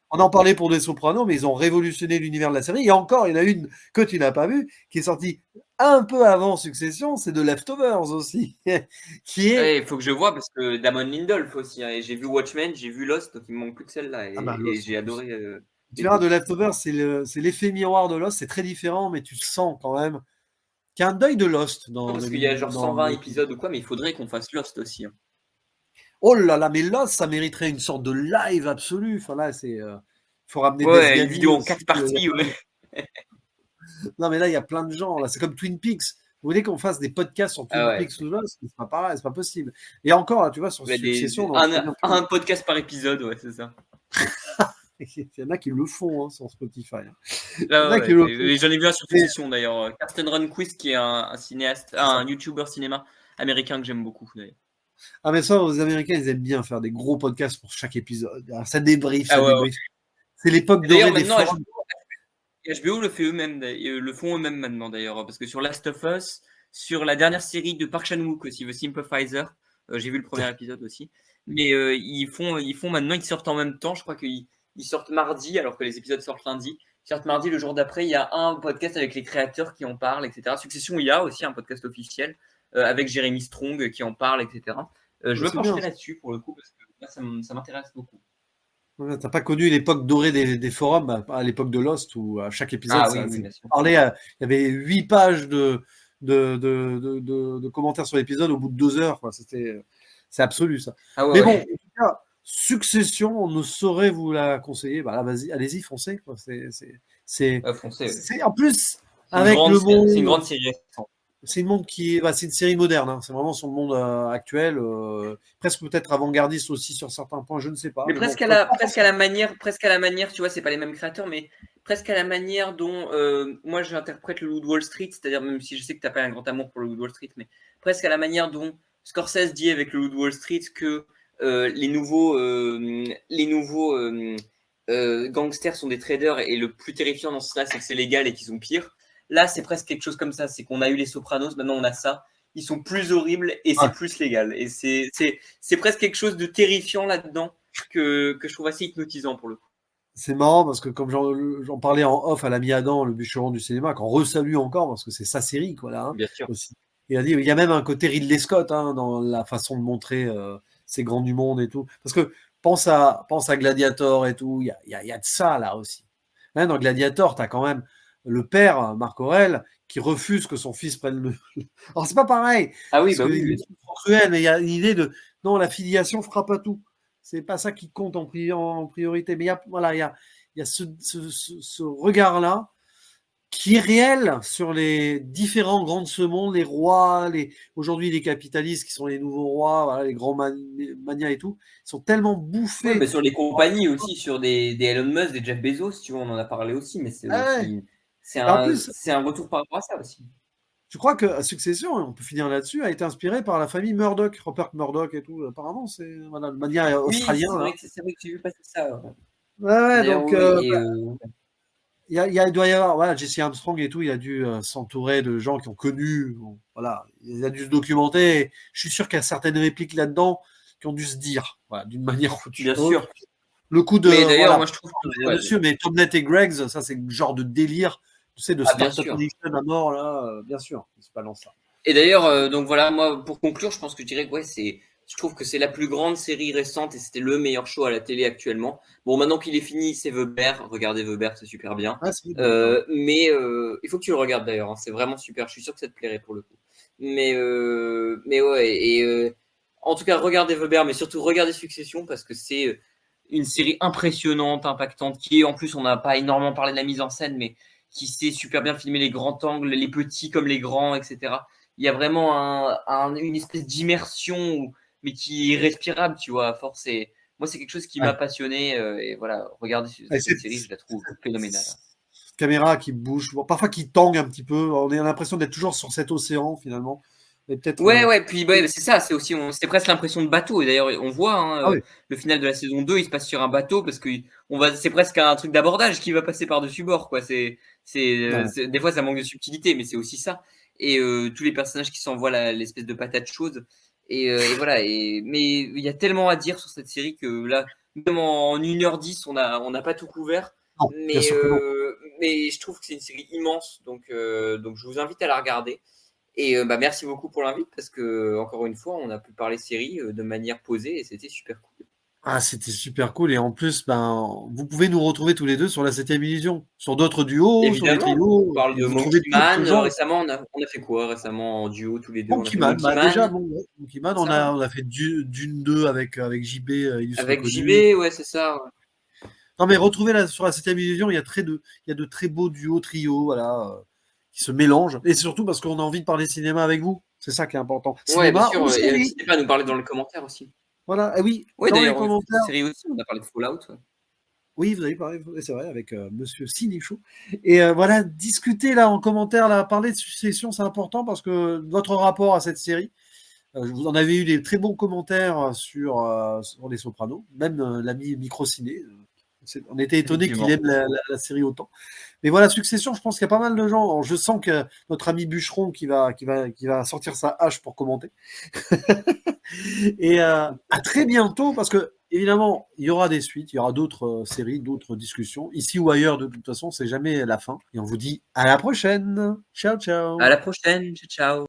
On en parlait pour des Sopranos, mais ils ont révolutionné l'univers de la série. Et encore, il y en a une que tu n'as pas vue, qui est sortie un peu avant Succession, c'est de Leftovers aussi. Qui est... Il faut que je vois, parce que Damon Lindelof aussi. Hein, et j'ai vu Watchmen, j'ai vu Lost, donc il me manque plus que celle-là. Et j'ai adoré. Tu verras, de Leftovers, c'est l'effet miroir de Lost. C'est très différent, mais tu sens quand même qu'il y a un deuil de Lost. Parce qu'il y a genre 120 épisodes ou quoi, mais il faudrait qu'on fasse Lost aussi. Hein. Oh là là, mais Lost, ça mériterait une sorte de live absolu. Enfin là, il faut ramener une vidéo en 4 parties. Non, mais là, il y a plein de gens. Là, c'est comme Twin Peaks. Vous voulez qu'on fasse des podcasts sur Twin Peaks ou Lost? C'est pas pareil, c'est pas possible. Et encore, là, tu vois, sur Succession. Un podcast par épisode, ouais, c'est ça. Il y en a qui le font sur Spotify. J'en ai vu un sur Succession d'ailleurs. Karsten Runquist, qui est un cinéaste, un YouTuber cinéma américain que j'aime beaucoup d'ailleurs. Ah, mais ça, les Américains, ils aiment bien faire des gros podcasts pour chaque épisode. Ça débrief, C'est l'époque dorée des forums. HBO le font eux-mêmes maintenant d'ailleurs, parce que sur Last of Us, sur la dernière série de Park Chan-wook aussi, The Sympathizer, j'ai vu le premier épisode aussi, mais ils font maintenant, ils sortent en même temps, je crois qu'ils sortent mardi alors que les épisodes sortent lundi. Ils sortent mardi, le jour d'après, il y a un podcast avec les créateurs qui en parlent, etc. Succession, il y a aussi un podcast officiel avec Jeremy Strong qui en parle, etc. Je veux pencher là-dessus pour le coup, parce que là, ça m'intéresse beaucoup. T'as pas connu l'époque dorée des forums à l'époque de Lost où à chaque épisode il y avait 8 pages de commentaires sur l'épisode au bout de 2 heures. C'est absolu ça. Mais bon, en tout cas, Succession, on ne saurait vous la conseiller. Bah là, vas-y, allez-y, foncez. C'est en plus avec le monde. C'est une grande série. C'est une série moderne, c'est vraiment sur le monde actuel, presque peut-être avant-gardiste aussi sur certains points, je ne sais pas. Mais presque à la manière, tu vois, c'est pas les mêmes créateurs, mais presque à la manière dont moi j'interprète le Loup de Wall Street, c'est-à-dire même si je sais que t'as pas un grand amour pour le Loup de Wall Street, mais presque à la manière dont Scorsese dit avec le Loup de Wall Street que les nouveaux gangsters sont des traders et le plus terrifiant dans cela, c'est que c'est légal et qu'ils sont pires. Là, c'est presque quelque chose comme ça. C'est qu'on a eu les Sopranos, maintenant on a ça. Ils sont plus horribles et c'est plus légal. Et c'est presque quelque chose de terrifiant là-dedans que je trouve assez hypnotisant pour le coup. C'est marrant parce que comme j'en parlais en off à l'ami Adam, le bûcheron du cinéma, qu'on resalue encore parce que c'est sa série, quoi, là. Bien sûr. Aussi. Il a dit, il y a même un côté Ridley Scott dans la façon de montrer ces grands du monde et tout. Parce que pense à Gladiator et tout, il y a de ça là aussi. Là, dans Gladiator, tu as quand même le père, Marc Aurèle, qui refuse que son fils prenne le. Alors, c'est pas pareil. Ah oui, parce oui. C'est trop cruel, mais il y a une idée de. Non, la filiation fera pas tout. C'est pas ça qui compte en priorité. Mais il y a ce regard-là qui est réel sur les différents grands de ce monde, les rois, aujourd'hui les capitalistes qui sont les nouveaux rois, voilà, les grands manias et tout, ils sont tellement bouffés. Oui, mais sur les compagnies aussi, sur des Elon Musk, des Jeff Bezos, tu vois, on en a parlé aussi, mais c'est aussi. C'est un retour par rapport à ça aussi. Je crois que Succession, on peut finir là-dessus, a été inspiré par la famille Murdoch, Rupert Murdoch et tout. Apparemment, c'est le mania australien. C'est vrai que j'ai vu passer ça. Ouais, donc il doit y avoir, Jesse Armstrong et tout, il a dû s'entourer de gens qui ont connu, il a dû se documenter. Et je suis sûr qu'il y a certaines répliques là-dedans qui ont dû se dire, d'une manière ou d'une autre. Bien sûr. Le coup de. Mais d'ailleurs, moi je trouve que. Mais Tom Net et Greggs, ça c'est le genre de délire. Tu sais, de Startup Nation à mort, là, bien sûr, c'est pas dans ça. Et d'ailleurs, donc voilà, moi, pour conclure, je pense que je dirais que je trouve que c'est la plus grande série récente et c'était le meilleur show à la télé actuellement. Bon, maintenant qu'il est fini, c'est The Bear. Regardez The Bear, c'est super bien. Mais il faut que tu le regardes d'ailleurs, c'est vraiment super. Je suis sûr que ça te plairait pour le coup. Mais ouais, en tout cas, regardez The Bear, mais surtout regardez Succession parce que c'est une série impressionnante, impactante, qui en plus, on n'a pas énormément parlé de la mise en scène, mais qui sait super bien filmer les grands angles, les petits comme les grands, etc. Il y a vraiment une espèce d'immersion, mais qui est respirable, tu vois, à force. Moi, c'est quelque chose qui m'a passionné. Et voilà, regardez cette série, je la trouve phénoménale. Caméra qui bouge, parfois qui tangue un petit peu. On a l'impression d'être toujours sur cet océan, finalement. Ouais, puis c'est ça, c'est presque l'impression de bateau. Et d'ailleurs, on voit le final de la saison 2, il se passe sur un bateau parce que c'est presque un truc d'abordage qui va passer par-dessus bord, quoi. Des fois, ça manque de subtilité, mais c'est aussi ça. Et tous les personnages qui s'envoient l'espèce de patate chaude. Et voilà. Mais il y a tellement à dire sur cette série que là, même en 1h10, on n'a pas tout couvert. Non, mais je trouve que c'est une série immense. Donc je vous invite à la regarder. Et merci beaucoup pour l'invite parce que, encore une fois, on a pu parler série de manière posée et c'était super cool. Ah, c'était super cool. Et en plus, vous pouvez nous retrouver tous les deux sur la 7e Illusion, sur d'autres duos, évidemment, sur les trios. On parle de Monkey Man. Récemment, on a fait quoi récemment en duo tous les deux? Monkey Man, déjà, Monkey Man, on a fait Dune 2 avec JB. Avec JB, ouais, c'est ça. Ouais. Non, mais retrouvez sur la 7e division, il y a de très beaux duos, trios, voilà, qui se mélangent. Et surtout parce qu'on a envie de parler cinéma avec vous. C'est ça qui est important. Ouais, Cinéma bien ou sûr. Et série. n'hésitez pas à nous parler dans les commentaires aussi. Voilà, oui, Ouais, dans les d'ailleurs, commentaires. série aussi, on a parlé de Fallout. Ouais. Oui, vous avez parlé, c'est vrai, avec Monsieur Cinéchaud. Et voilà, discutez là en commentaire, là, parler de Succession, c'est important parce que votre rapport à cette série, vous en avez eu des très bons commentaires sur Les Sopranos, même l'ami Microciné. On était étonné qu'il aime la série autant. Mais voilà, Succession, je pense qu'il y a pas mal de gens. Alors, je sens que notre ami Bûcheron qui va sortir sa hache pour commenter. Et à très bientôt, parce que évidemment, il y aura des suites, il y aura d'autres séries, d'autres discussions. Ici ou ailleurs, de toute façon, c'est jamais la fin. Et on vous dit à la prochaine. Ciao, ciao. À la prochaine. Ciao, ciao.